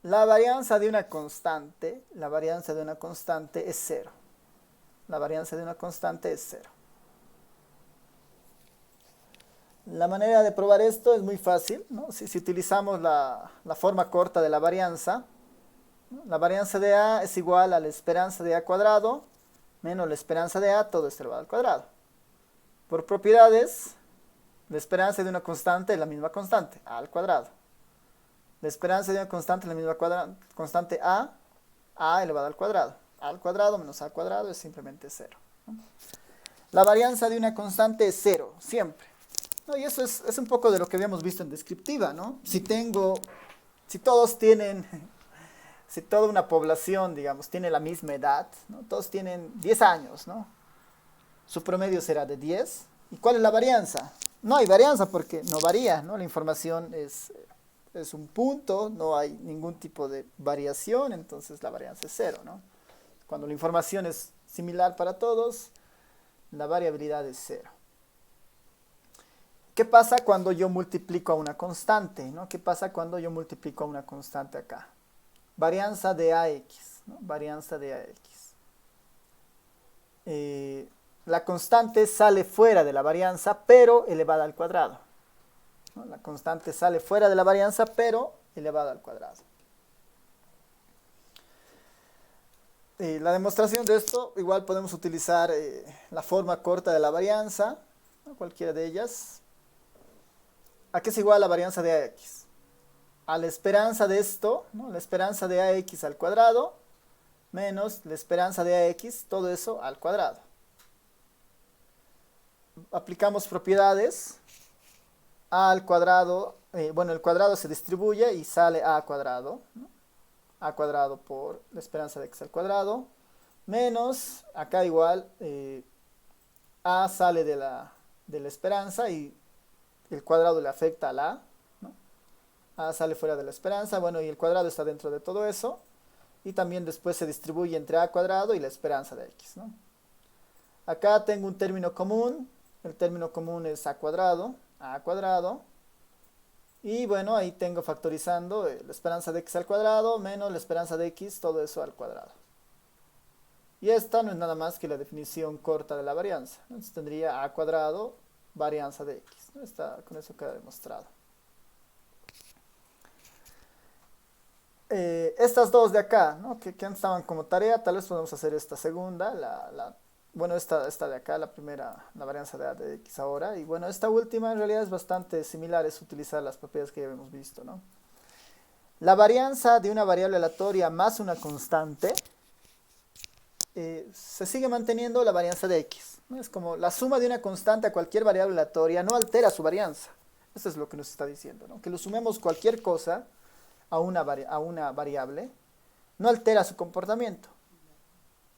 la varianza de una constante es 0. La varianza de una constante es 0. La manera de probar esto es muy fácil, ¿no? Si utilizamos la forma corta de la varianza, ¿no? La varianza de A es igual a la esperanza de A cuadrado menos la esperanza de A, todo esto elevado al cuadrado. Por propiedades, la esperanza de una constante es la misma constante, A al cuadrado. La esperanza de una constante es la misma constante A elevado al cuadrado. A al cuadrado menos A al cuadrado es simplemente 0, ¿no? La varianza de una constante es 0, siempre, ¿no? Y eso es un poco de lo que habíamos visto en descriptiva, ¿no? Si toda una población, digamos, tiene la misma edad, ¿no? Todos tienen 10 años, ¿no? Su promedio será de 10. ¿Y cuál es la varianza? No hay varianza porque no varía, ¿no? La información es un punto, no hay ningún tipo de variación, entonces la varianza es 0, ¿no? Cuando la información es similar para todos, la variabilidad es 0. ¿Qué pasa cuando yo multiplico a una constante, ¿no? ¿Qué pasa cuando yo multiplico a una constante acá? Varianza de AX, ¿no? Varianza de AX. La constante sale fuera de la varianza, pero elevada al cuadrado, ¿no? La constante sale fuera de la varianza, pero elevada al cuadrado. La demostración de esto, igual podemos utilizar la forma corta de la varianza, ¿no? Cualquiera de ellas. ¿A qué es igual la varianza de AX? A la esperanza de esto, ¿no? La esperanza de AX al cuadrado menos la esperanza de AX, todo eso al cuadrado. Aplicamos propiedades. A al cuadrado, bueno, el cuadrado se distribuye y sale A cuadrado, ¿no? A cuadrado por la esperanza de X al cuadrado, menos, acá igual, A sale de la esperanza y el cuadrado le afecta a la A, ¿no? A sale fuera de la esperanza, bueno, y el cuadrado está dentro de todo eso. Y también después se distribuye entre a cuadrado y la esperanza de x, ¿no? Acá tengo un término común, el término común es a cuadrado, y bueno, ahí tengo factorizando la esperanza de x al cuadrado menos la esperanza de x, todo eso al cuadrado. Y esta no es nada más que la definición corta de la varianza. Entonces tendría a cuadrado varianza de x, ¿no? Con eso queda demostrado. Estas dos de acá, ¿no? que antes estaban como tarea, tal vez podemos hacer esta segunda, bueno, esta de acá, la primera, la varianza de a de x ahora, y bueno, esta última en realidad es bastante similar, es utilizar las propiedades que ya hemos visto, ¿no? La varianza de una variable aleatoria más una constante, se sigue manteniendo la varianza de x, ¿no? Es como la suma de una constante a cualquier variable aleatoria no altera su varianza. Eso es lo que nos está diciendo, ¿no? Que lo sumemos cualquier cosa a una variable, no altera su comportamiento,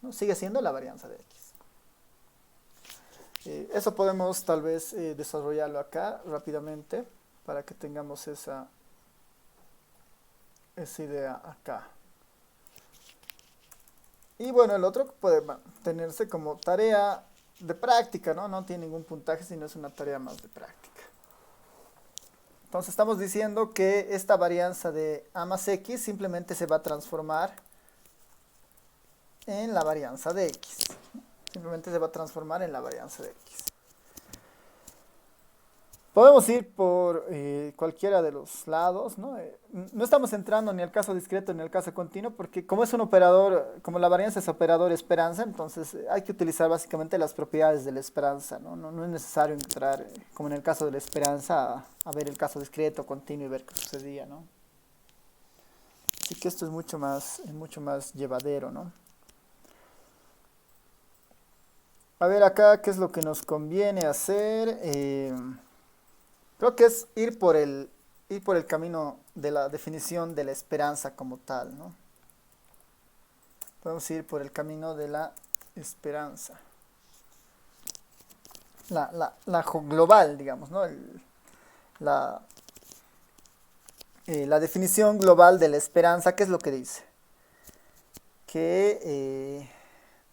¿no? Sigue siendo la varianza de x. Eso podemos tal vez desarrollarlo acá rápidamente para que tengamos esa idea acá. Y bueno, el otro puede tenerse como tarea de práctica, ¿no? No tiene ningún puntaje, sino es una tarea más de práctica. Entonces estamos diciendo que esta varianza de a más x simplemente se va a transformar en la varianza de x. Simplemente se va a transformar en la varianza de x. Podemos ir por cualquiera de los lados, ¿no? No estamos entrando ni al caso discreto ni al caso continuo, porque como es un operador, como la varianza es operador esperanza, entonces hay que utilizar básicamente las propiedades de la esperanza, ¿no? No es necesario entrar, como en el caso de la esperanza, a ver el caso discreto, continuo y ver qué sucedía, ¿no? Así que esto es mucho más llevadero, ¿no? A ver acá, ¿qué es lo que nos conviene hacer? Creo que es ir por el camino de la definición de la esperanza como tal, ¿no? Podemos ir por el camino de la esperanza. La global, digamos, ¿no? La definición global de la esperanza, ¿qué es lo que dice? Que,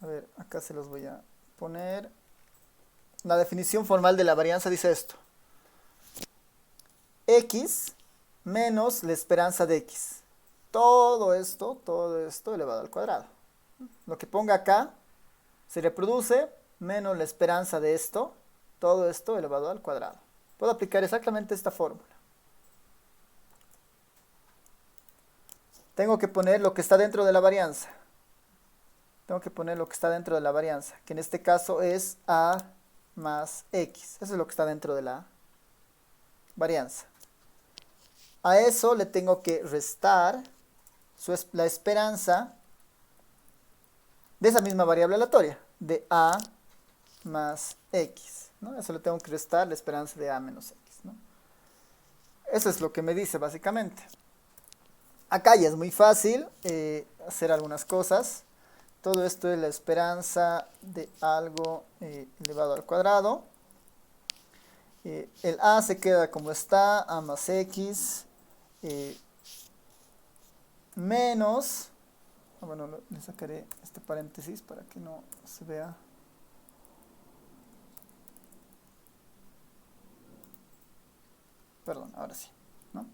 a ver, acá se los voy a poner. La definición formal de la varianza dice esto. X menos la esperanza de x. Todo esto elevado al cuadrado. Lo que ponga acá se reproduce menos la esperanza de esto, todo esto elevado al cuadrado. Puedo aplicar exactamente esta fórmula. Tengo que poner lo que está dentro de la varianza. Tengo que poner lo que está dentro de la varianza, que en este caso es a más x. Eso es lo que está dentro de la varianza. A eso le tengo que restar la esperanza de esa misma variable aleatoria, de a más x, ¿no? Eso le tengo que restar la esperanza de a menos x, ¿no? Eso es lo que me dice básicamente. Acá ya es muy fácil hacer algunas cosas. Todo esto es la esperanza de algo elevado al cuadrado. El a se queda como está, a más x, menos, bueno, le sacaré este paréntesis para que no se vea. Perdón, ahora sí, ¿no?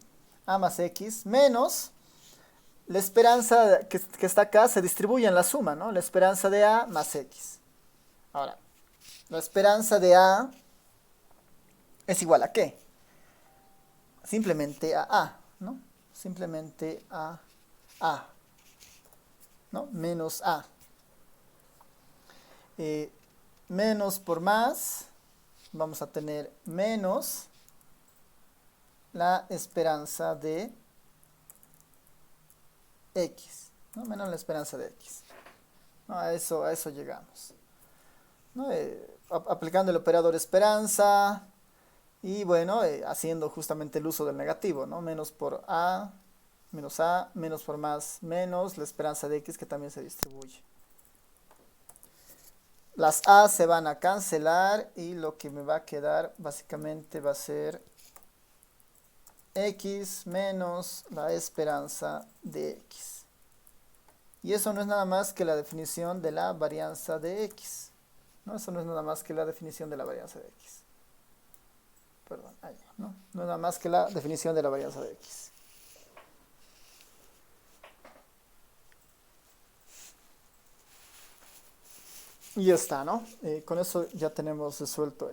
A más x menos la esperanza que está acá se distribuye en la suma, ¿no? La esperanza de a más x. Ahora, la esperanza de a es igual a ¿qué? Simplemente a, ¿no? Simplemente a, ¿no? Menos a. Menos por más, vamos a tener menos la esperanza de x, ¿no? Menos la esperanza de x. ¿No? A eso llegamos, ¿no? Aplicando el operador esperanza y bueno, haciendo justamente el uso del negativo, ¿no? Menos por a, menos por más, menos la esperanza de x que también se distribuye. Las a se van a cancelar y lo que me va a quedar básicamente va a ser x menos la esperanza de x. Y eso no es nada más que la definición de la varianza de x. ¿No? Eso no es nada más que la definición de la varianza de x. Perdón, ahí, ¿no? No es nada más que la definición de la varianza de x. Y ya está, ¿no? Con eso ya tenemos resuelto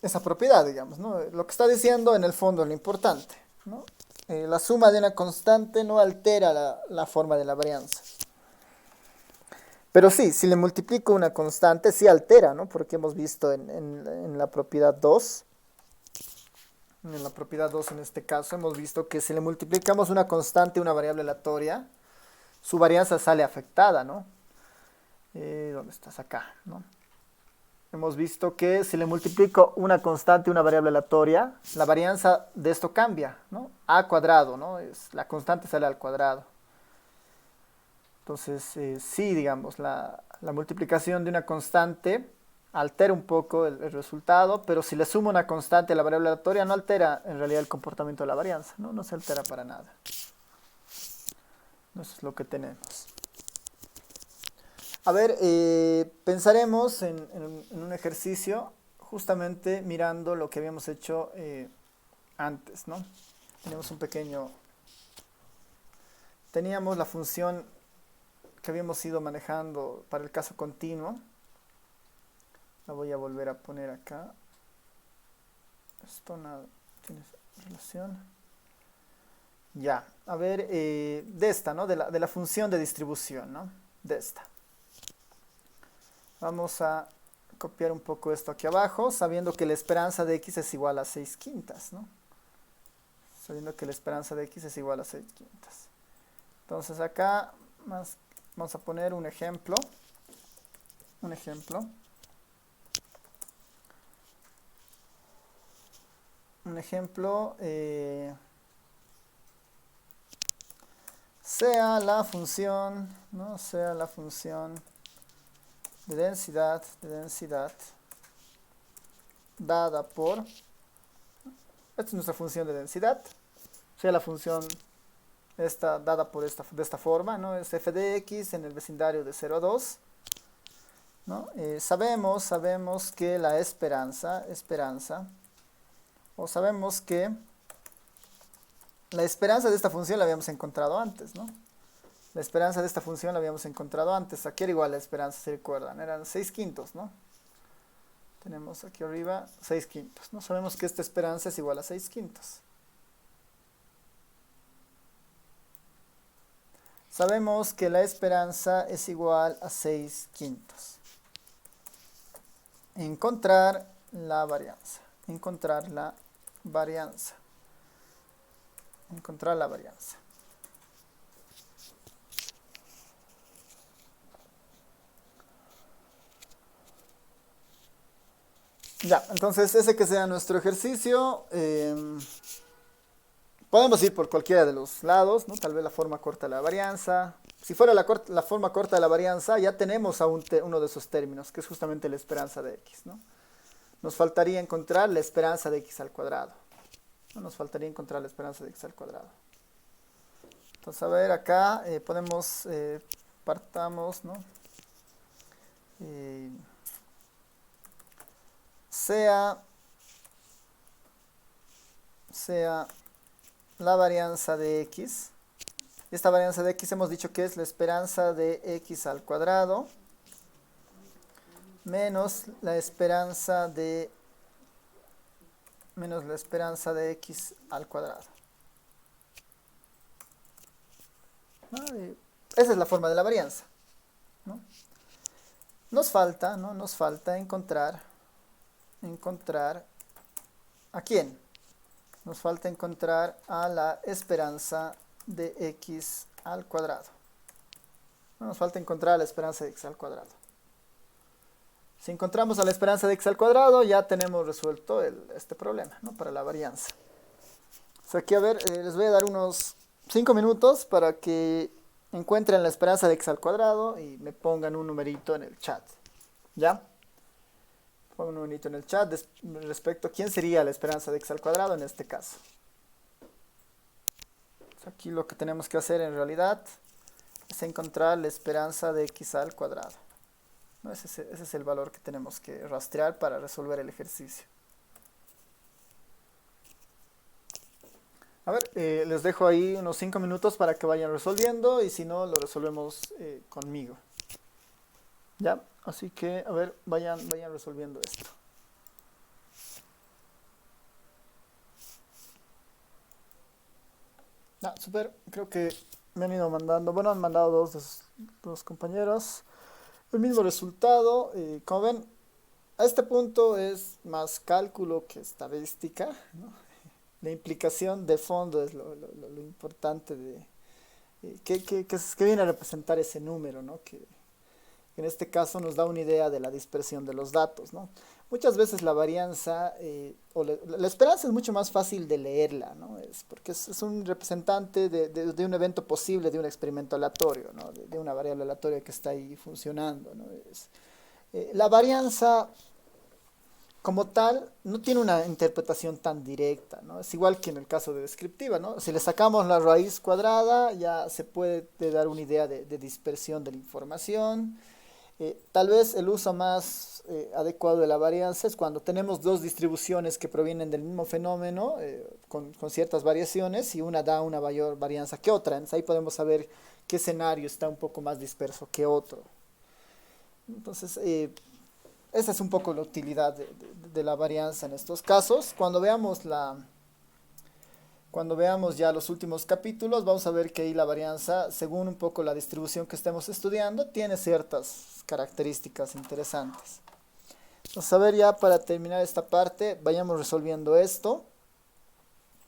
esa propiedad, digamos, ¿no? Lo que está diciendo en el fondo es lo importante, ¿no? La suma de una constante no altera la forma de la varianza. Pero sí, si le multiplico una constante, sí altera, ¿no? Porque hemos visto en la propiedad 2, en la propiedad 2 en este caso, hemos visto que si le multiplicamos una constante y una variable aleatoria, su varianza sale afectada, ¿no? ¿Dónde estás? Acá, ¿no? Hemos visto que si le multiplico una constante y una variable aleatoria, la varianza de esto cambia, ¿no? A cuadrado, ¿no? La constante sale al cuadrado. Entonces, sí, digamos, la multiplicación de una constante altera un poco el resultado, pero si le sumo una constante a la variable aleatoria, no altera en realidad el comportamiento de la varianza, ¿no? No se altera para nada. Eso es lo que tenemos. A ver, pensaremos en un ejercicio justamente mirando lo que habíamos hecho antes, ¿no? Teníamos la función que habíamos ido manejando para el caso continuo. La voy a volver a poner acá. Esto no tiene relación. Ya, a ver, de esta, ¿no? De la función de distribución, ¿no? De esta. Vamos a copiar un poco esto aquí abajo, sabiendo que la esperanza de x es igual a 6/5, ¿no? Sabiendo que la esperanza de x es igual a 6/5. Entonces acá vamos a poner un ejemplo. Un ejemplo. Un ejemplo. Sea la función, ¿no? Sea la función de densidad dada por, esta es nuestra función de densidad, sea la función esta dada por de esta forma, ¿no? Es f de x en el vecindario de 0 a 2, ¿no? Sabemos que la esperanza, o sabemos que la esperanza de esta función la habíamos encontrado antes, ¿no? La esperanza de esta función la habíamos encontrado antes. Aquí era igual la esperanza, si recuerdan. Eran 6/5, ¿no? Tenemos aquí arriba 6/5, ¿no? Sabemos que esta esperanza es igual a 6/5. Sabemos que la esperanza es igual a 6/5. Encontrar la varianza. Encontrar la varianza. Encontrar la varianza. Ya, entonces ese que sea nuestro ejercicio. Podemos ir por cualquiera de los lados, ¿no? Tal vez la forma corta de la varianza. Si fuera la forma corta de la varianza, ya tenemos a uno de esos términos, que es justamente la esperanza de x, ¿no? Nos faltaría encontrar la esperanza de x al cuadrado. ¿No? Nos faltaría encontrar la esperanza de x al cuadrado. Entonces, a ver, acá partamos, ¿no? Sea la varianza de x. Esta varianza de x hemos dicho que es la esperanza de x al cuadrado menos la esperanza de x al cuadrado. ¿No? Esa es la forma de la varianza, ¿no? Nos falta, ¿no? Nos falta encontrar ¿a quién? Nos falta encontrar a la esperanza de x al cuadrado. Nos falta encontrar a la esperanza de x al cuadrado. Si encontramos a la esperanza de x al cuadrado, ya tenemos resuelto este problema, ¿no? Para la varianza. O sea, aquí, a ver, les voy a dar unos 5 minutos para que encuentren la esperanza de x al cuadrado y me pongan un numerito en el chat. ¿Ya? Pongo un numerito en el chat respecto a quién sería la esperanza de x al cuadrado en este caso. Aquí lo que tenemos que hacer en realidad es encontrar la esperanza de x al cuadrado, ¿no? Ese es el valor que tenemos que rastrear para resolver el ejercicio. A ver, les dejo ahí unos 5 minutos para que vayan resolviendo y si no, lo resolvemos conmigo. ¿Ya? Así que, a ver, vayan resolviendo esto. Ah, súper, creo que me han ido mandando, bueno, han mandado dos compañeros el mismo resultado. Como ven, a este punto es más cálculo que estadística, ¿no? La implicación de fondo es lo importante de que viene a representar ese número, ¿no? Que en este caso nos da una idea de la dispersión de los datos, ¿no? Muchas veces la varianza la esperanza es mucho más fácil de leerla, ¿no? Porque es un representante de un evento posible, de un experimento aleatorio, ¿no? De una variable aleatoria que está ahí funcionando, ¿no? La varianza como tal no tiene una interpretación tan directa, ¿no? Es igual que en el caso de descriptiva, ¿no? Si le sacamos la raíz cuadrada ya se puede dar una idea de dispersión de la información. Tal vez el uso más adecuado de la varianza es cuando tenemos dos distribuciones que provienen del mismo fenómeno con ciertas variaciones y una da una mayor varianza que otra. Entonces ahí podemos saber qué escenario está un poco más disperso que otro. Entonces, esa es un poco la utilidad de la varianza en estos casos. Cuando veamos ya los últimos capítulos, vamos a ver que ahí la varianza, según un poco la distribución que estemos estudiando, tiene ciertas características interesantes. Entonces, a ver ya para terminar esta parte, vayamos resolviendo esto.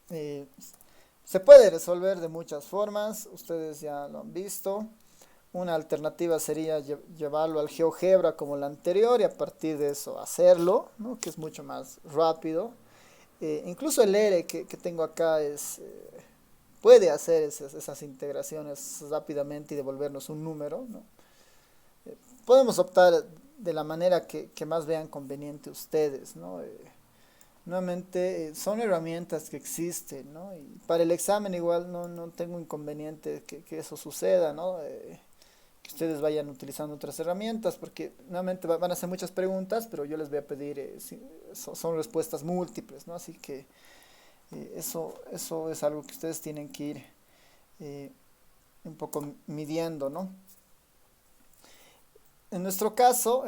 Se puede resolver de muchas formas, ustedes ya lo han visto. Una alternativa sería llevarlo al GeoGebra como la anterior y a partir de eso hacerlo, ¿no? Que es mucho más rápido. Incluso el R que tengo acá puede hacer esas integraciones rápidamente y devolvernos un número, ¿no? Podemos optar de la manera que más vean conveniente ustedes, ¿no? Nuevamente, son herramientas que existen, ¿no? Y para el examen igual no tengo inconveniente que eso suceda, ¿no? Que ustedes vayan utilizando otras herramientas, porque nuevamente van a hacer muchas preguntas, pero yo les voy a pedir, son respuestas múltiples, ¿no? Así que eso es algo que ustedes tienen que ir un poco midiendo, ¿no? En nuestro caso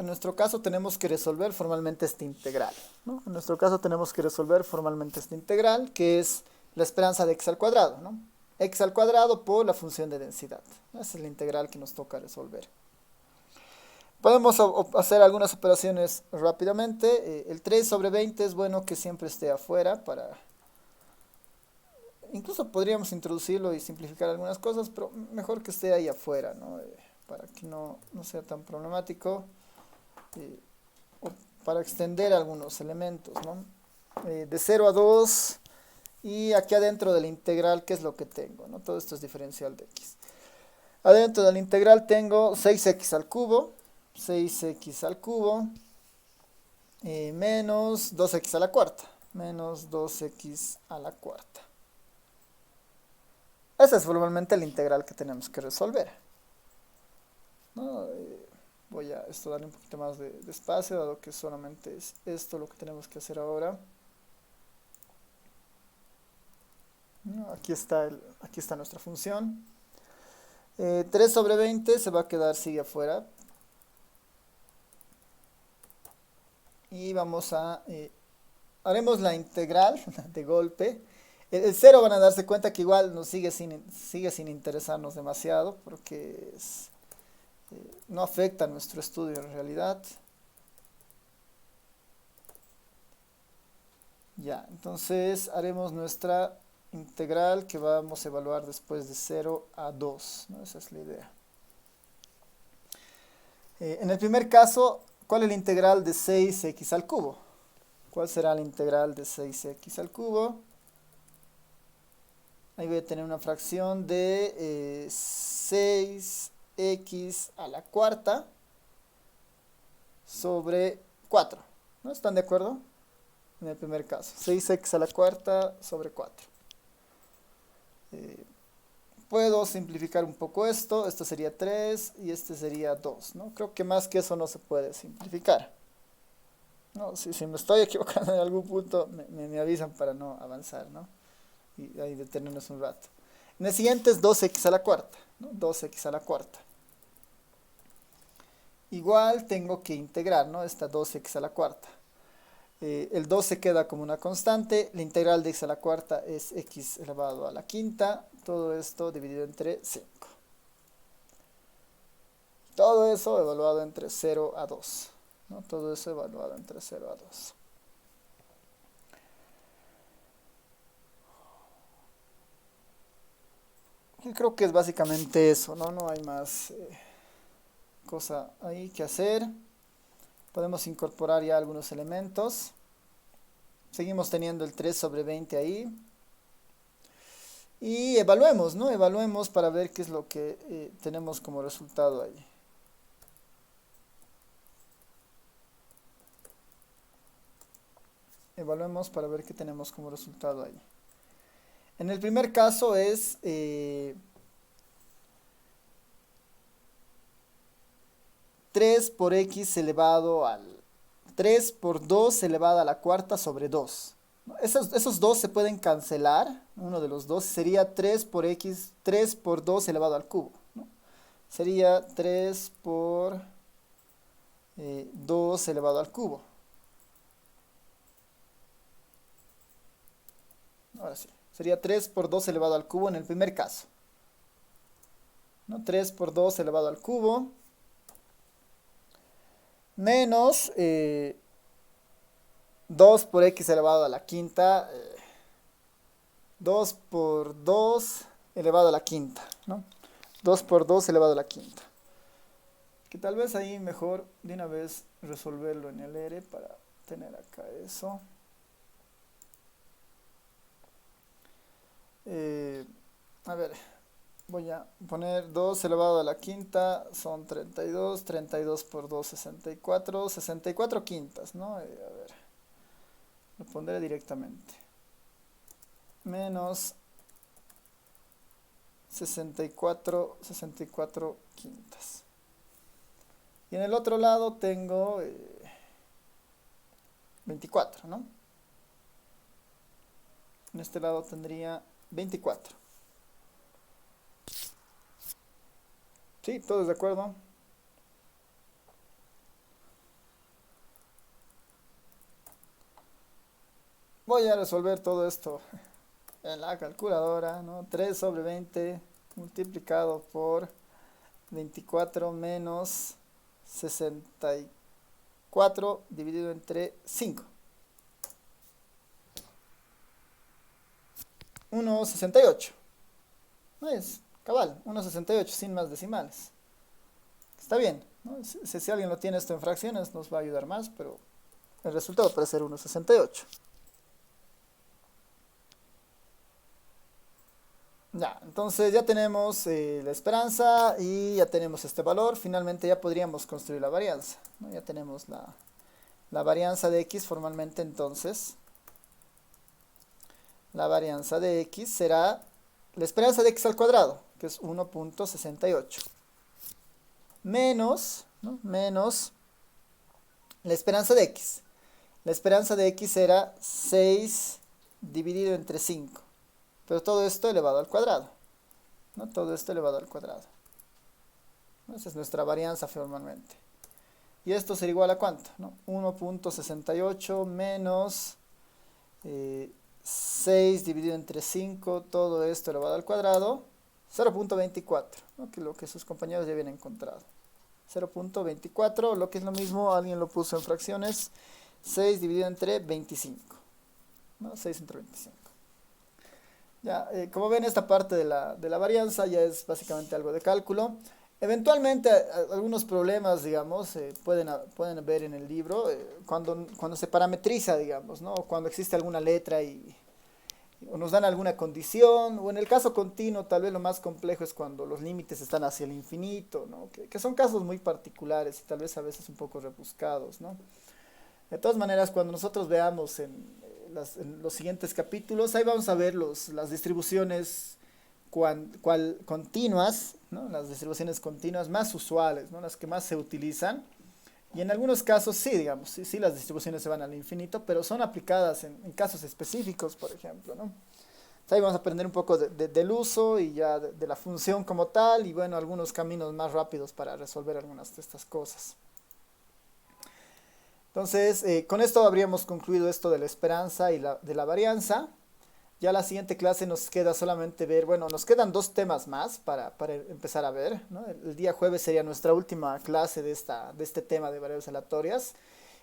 tenemos que resolver formalmente este integral, ¿no? En nuestro caso tenemos que resolver formalmente este integral, que es la esperanza de x al cuadrado, ¿no? X al cuadrado por la función de densidad. Esa es la integral que nos toca resolver. Podemos hacer algunas operaciones rápidamente. El 3 sobre 20 es bueno que siempre esté afuera incluso podríamos introducirlo y simplificar algunas cosas, pero mejor que esté ahí afuera, ¿no? Para que no sea tan problemático. O para extender algunos elementos, ¿no? De 0 a 2 y aquí adentro de la integral, ¿qué es lo que tengo? ¿No? Todo esto es diferencial de x. Adentro de la integral tengo 6x al cubo, 6x al cubo, menos 2x a la cuarta, menos 2x a la cuarta. Esa es formalmente la integral que tenemos que resolver, ¿no? Voy a esto darle un poquito más de espacio, dado que solamente es esto lo que tenemos que hacer ahora. ¿No? Aquí está nuestra función. 3 sobre 20 se va a quedar, sigue afuera. Y vamos haremos la integral de golpe. El 0 van a darse cuenta que igual nos sigue sin interesarnos demasiado, porque no afecta a nuestro estudio en realidad. Ya, entonces haremos nuestra integral que vamos a evaluar después de 0 a 2, ¿no? Esa es la idea. En el primer caso, ¿cuál es la integral de 6x al cubo? ¿Cuál será la integral de 6x al cubo? Ahí voy a tener una fracción de 6x a la cuarta sobre 4. ¿No están de acuerdo? En el primer caso, 6x a la cuarta sobre 4. Eh, Puedo simplificar un poco esto sería 3 y este sería 2, ¿no? Creo que más que eso no se puede simplificar. No, si me estoy equivocando en algún punto, me avisan para no avanzar, ¿no? Y ahí detenernos un rato. En el siguiente es 2x a la cuarta, ¿no? 2x a la cuarta. Igual tengo que integrar, ¿no? Esta 2x a la cuarta. El 2 se queda como una constante, la integral de x a la cuarta es x elevado a la quinta, todo esto dividido entre 5. Todo eso evaluado entre 0 a 2, ¿no? Todo eso evaluado entre 0 a 2. Y creo que es básicamente eso, ¿no? No hay más cosa ahí que hacer. Podemos incorporar ya algunos elementos. Seguimos teniendo el 3 sobre 20 ahí. Y evaluemos, ¿no? Evaluemos para ver qué es lo que tenemos como resultado ahí. Evaluemos para ver qué tenemos como resultado ahí. En el primer caso es 3 por x elevado al 3 por 2 elevado a la cuarta sobre 2. ¿No? Esos dos se pueden cancelar. Uno de los dos sería 3 por x, 3 por 2 elevado al cubo, ¿no? Sería 3 por 2 elevado al cubo. Ahora sí. Sería 3 por 2 elevado al cubo en el primer caso, ¿no? 3 por 2 elevado al cubo. Menos 2 por x elevado a la quinta. 2 por 2 elevado a la quinta, ¿no? 2 por 2 elevado a la quinta. Que tal vez ahí mejor de una vez resolverlo en el R para tener acá eso. A ver, voy a poner 2 elevado a la quinta, son 32, 32 por 2, 64, 64 quintas, ¿no? A ver, lo pondré directamente. Menos 64 quintas. Y en el otro lado tengo 24, ¿no? En este lado tendría 24. ¿Sí? ¿Todos de acuerdo? Voy a resolver todo esto en la calculadora, ¿no? 3 sobre 20 multiplicado por 24 menos 64 dividido entre 5. 1,68. No es cabal, 1,68 sin más decimales. Está bien, ¿no? Si alguien lo tiene esto en fracciones nos va a ayudar más, pero el resultado puede ser 1,68. Ya, entonces ya tenemos la esperanza y ya tenemos este valor. Finalmente ya podríamos construir la varianza, ¿no? Ya tenemos la varianza de x formalmente. Entonces la varianza de x será la esperanza de x al cuadrado, que es 1,68, menos, ¿no? Menos la esperanza de x. La esperanza de x era 6 dividido entre 5. Pero todo esto elevado al cuadrado, ¿no? Todo esto elevado al cuadrado. Esa es nuestra varianza formalmente. Y esto será igual a ¿cuánto? ¿No? 1,68 menos 6 dividido entre 5, todo esto elevado al cuadrado, 0,24, ¿no? Que es lo que sus compañeros ya habían encontrado. 0,24, lo que es lo mismo, alguien lo puso en fracciones, 6 dividido entre 25, ¿no? 6 entre 25. Ya, como ven, esta parte de la varianza ya es básicamente algo de cálculo. Eventualmente algunos problemas, digamos, pueden ver en el libro cuando se parametriza, digamos, ¿no? O cuando existe alguna letra o nos dan alguna condición, o en el caso continuo, tal vez lo más complejo es cuando los límites están hacia el infinito, ¿no? Que son casos muy particulares y tal vez a veces un poco rebuscados, ¿no? De todas maneras, cuando nosotros veamos en los siguientes capítulos, ahí vamos a ver las distribuciones continuas, ¿no? Las distribuciones continuas más usuales, ¿no? Las que más se utilizan. Y en algunos casos sí, digamos, sí, sí las distribuciones se van al infinito, pero son aplicadas en casos específicos, por ejemplo, ¿no? Entonces ahí vamos a aprender un poco del uso y ya de la función como tal y bueno, algunos caminos más rápidos para resolver algunas de estas cosas. Entonces, con esto habríamos concluido esto de la esperanza y de la varianza. Ya la siguiente clase nos queda solamente ver, bueno, nos quedan dos temas más para empezar a ver, ¿no? El día jueves sería nuestra última clase de este tema de variables aleatorias.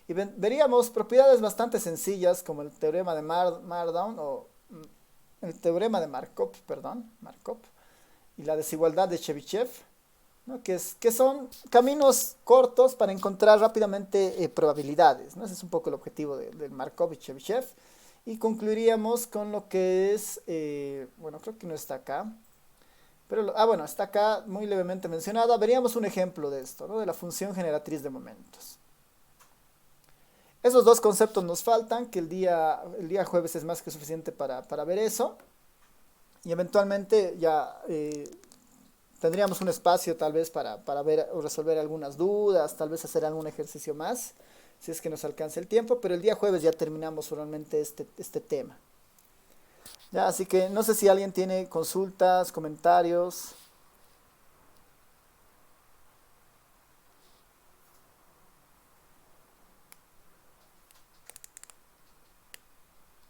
Y veríamos propiedades bastante sencillas como el teorema de Mardown o el teorema de Markov, perdón, Markov, y la desigualdad de Chebyshev, ¿no? Que son caminos cortos para encontrar rápidamente probabilidades, ¿no? Ese es un poco el objetivo del Markov y Chebyshev. Y concluiríamos con lo que es, bueno, creo que no está acá, pero, bueno, está acá muy levemente mencionada. Veríamos un ejemplo de esto, ¿no? De la función generatriz de momentos. Esos dos conceptos nos faltan, que el día jueves es más que suficiente para ver eso. Y eventualmente ya tendríamos un espacio tal vez para ver o resolver algunas dudas, tal vez hacer algún ejercicio más, si es que nos alcanza el tiempo, pero el día jueves ya terminamos formalmente este tema. Ya, así que no sé si alguien tiene consultas, comentarios.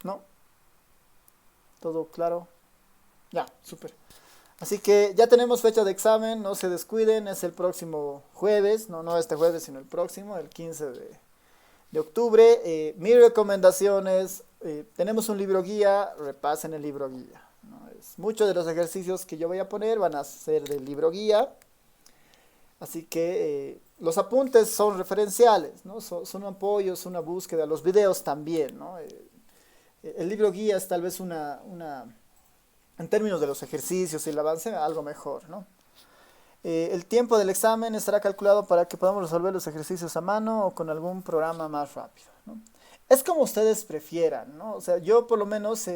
¿No? ¿Todo claro? Ya, súper. Así que ya tenemos fecha de examen, no se descuiden, es el próximo jueves, no este jueves, sino el próximo, el 15 de octubre. Mi recomendación es, tenemos un libro guía, repasen el libro guía, ¿no? Muchos de los ejercicios que yo voy a poner van a ser del libro guía, así que los apuntes son referenciales, ¿no? Son apoyos, una búsqueda, los videos también, ¿no? El libro guía es tal vez en términos de los ejercicios y el avance, algo mejor, ¿no? El tiempo del examen estará calculado para que podamos resolver los ejercicios a mano o con algún programa más rápido, ¿no? Es como ustedes prefieran, ¿no? O sea, yo por lo menos,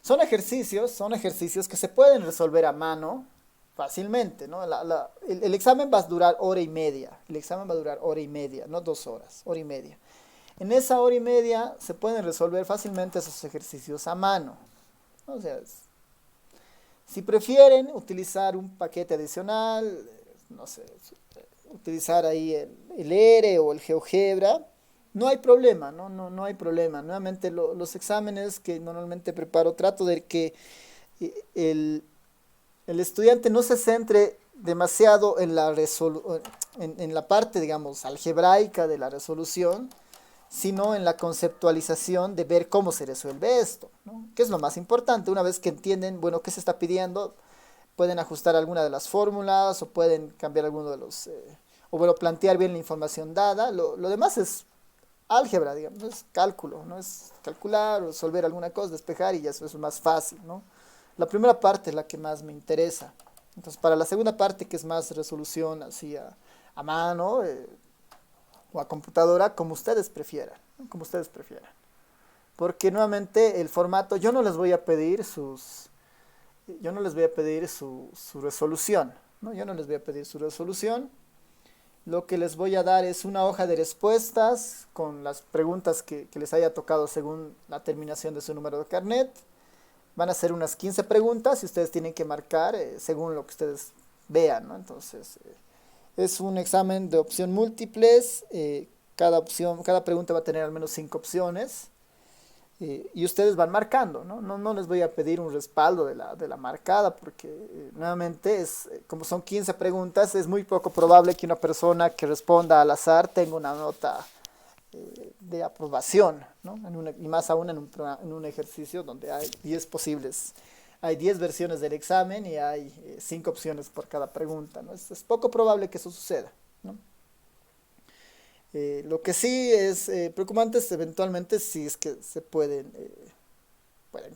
son ejercicios que se pueden resolver a mano fácilmente, ¿no? El examen va a durar hora y media, el examen va a durar hora y media, no 2 horas, hora y media. En esa hora y media se pueden resolver fácilmente esos ejercicios a mano, ¿no? O sea, si prefieren utilizar un paquete adicional, no sé, utilizar ahí el R o el GeoGebra, no hay problema, no hay problema. Nuevamente los exámenes que normalmente preparo, trato de que el, el estudiante no se centre demasiado en la parte, digamos, algebraica de la resolución, sino en la conceptualización de ver cómo se resuelve esto, ¿no? Que es lo más importante. Una vez que entienden, bueno, qué se está pidiendo, pueden ajustar alguna de las fórmulas o pueden cambiar alguno de o bueno, plantear bien la información dada. Lo demás es álgebra, digamos, es cálculo, no es calcular o resolver alguna cosa, despejar y ya eso es más fácil, ¿no? La primera parte es la que más me interesa. Entonces, para la segunda parte, que es más resolución así a mano, o a computadora, como ustedes prefieran, ¿no? Como ustedes prefieran. Porque nuevamente el formato, yo no les voy a pedir su resolución, ¿no? Yo no les voy a pedir su resolución. Lo que les voy a dar es una hoja de respuestas con las preguntas que les haya tocado según la terminación de su número de carnet. Van a ser unas 15 preguntas y ustedes tienen que marcar según lo que ustedes vean, ¿no? Entonces, es un examen de opción múltiples. Cada pregunta va a tener al menos 5 opciones. Y ustedes van marcando, ¿no? No les voy a pedir un respaldo de la marcada porque nuevamente como son 15 preguntas, es muy poco probable que una persona que responda al azar tenga una nota de aprobación, ¿no? Y más aún en un ejercicio donde hay 10 posibles. Hay 10 versiones del examen y hay 5 opciones por cada pregunta, ¿no? Es poco probable que eso suceda, ¿no? Lo que sí es preocupante es eventualmente si es que pueden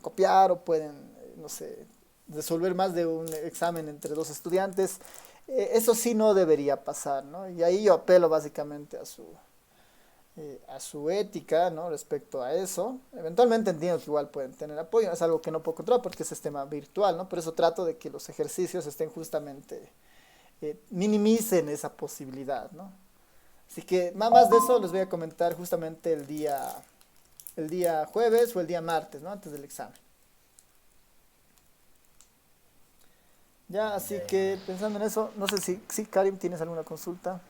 copiar o pueden, no sé, resolver más de un examen entre dos estudiantes. Eso sí no debería pasar, ¿no? Y ahí yo apelo básicamente a su ética, ¿no? Respecto a eso. Eventualmente entiendo que igual pueden tener apoyo, es algo que no puedo controlar porque es sistema virtual, ¿no? Por eso trato de que los ejercicios estén justamente, minimicen esa posibilidad, ¿no? Así que más de eso les voy a comentar justamente el día jueves o el día martes, ¿no? Antes del examen. Ya, así que pensando en eso, no sé si Karim tienes alguna consulta.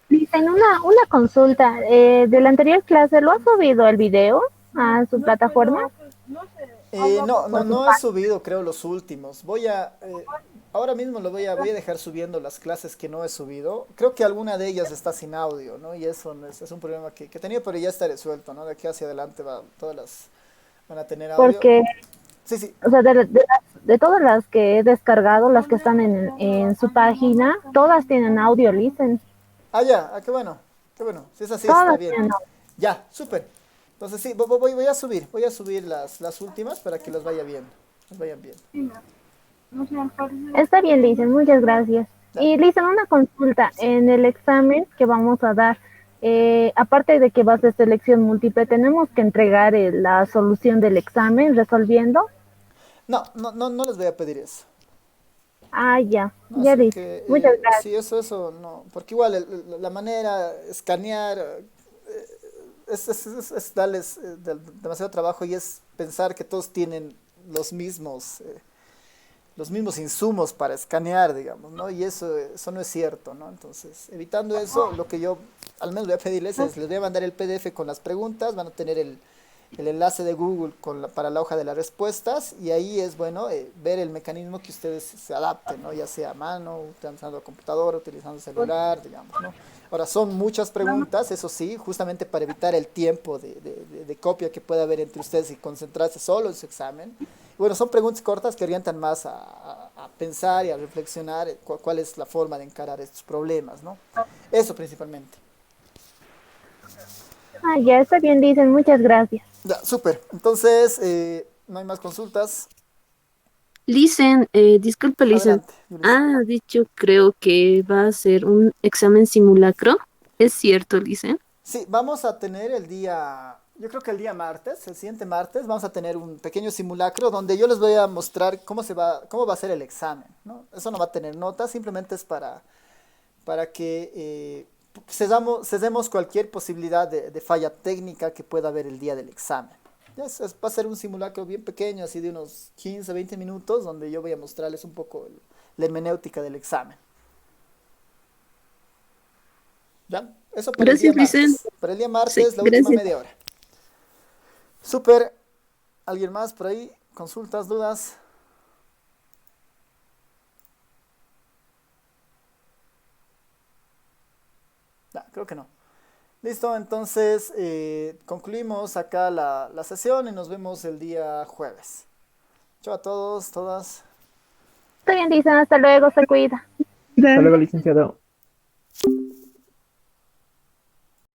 Dicen una consulta. De la anterior clase, ¿lo ha subido el video a su plataforma? No he subido, creo, los últimos. Ahora mismo voy a dejar subiendo las clases que no he subido. Creo que alguna de ellas está sin audio, ¿no? Y eso es un problema que he tenido, pero ya está resuelto, ¿no? De aquí hacia adelante todas las van a tener audio. Porque, Sí, sí. o sea, de todas las que he descargado, las que están en su página, todas tienen audio, listen. Ah, ya, qué bueno, qué bueno. Si es así, está Todas bien. tienen audio. Ya, súper. Entonces sí, voy a subir las últimas para que las vaya viendo, las vayan viendo. Está bien, Listen, muchas gracias. Ya. Y Listen, una consulta. En el examen que vamos a dar, aparte de que va a ser selección múltiple, tenemos que entregar la solución del examen resolviendo. No les voy a pedir eso. Ah, ya, No, ya así dice. que Muchas sí, gracias. eso no, porque igual la manera, escanear, es darles demasiado trabajo y es pensar que todos tienen los mismos insumos para escanear, digamos, ¿no? Y eso no es cierto, ¿no? Entonces, evitando eso, lo que yo al menos voy a pedirles es, les voy a mandar el PDF con las preguntas, van a tener el enlace de Google para la hoja de las respuestas y ahí es bueno ver el mecanismo que ustedes se adapten, ¿no? Ya sea a mano, utilizando computadora, utilizando celular, digamos, ¿no? Ahora, son muchas preguntas, eso sí, justamente para evitar el tiempo de copia que pueda haber entre ustedes y concentrarse solo en su examen. Bueno, son preguntas cortas que orientan más a pensar y a reflexionar cuál es la forma de encarar estos problemas, ¿no? Eso principalmente. Ah, ya está bien, Listen, muchas gracias. Ya, súper. Entonces, no hay más consultas. Listen, disculpe, Listen. Adelante, Yulisa. Ha dicho, creo que va a ser un examen simulacro. ¿Es cierto, Listen? Sí, vamos a tener yo creo que el día martes, el siguiente martes, vamos a tener un pequeño simulacro donde yo les voy a mostrar cómo va a ser el examen, ¿no? Eso no va a tener notas, simplemente es para que cesemos cualquier posibilidad de falla técnica que pueda haber el día del examen. Ya, va a ser un simulacro bien pequeño, así de unos 15, 20 minutos, donde yo voy a mostrarles un poco la hermenéutica del examen. ¿Ya? Eso para el día Gracias, Listen. martes. Para el día Sí, martes, la última gracias. media hora. Súper. ¿Alguien más por ahí? ¿Consultas, dudas? No, creo que no. Listo, entonces concluimos acá la sesión y nos vemos el día jueves. Chao a todos, todas. Está bien, Listen, hasta luego, se cuida. Hasta luego, licenciado.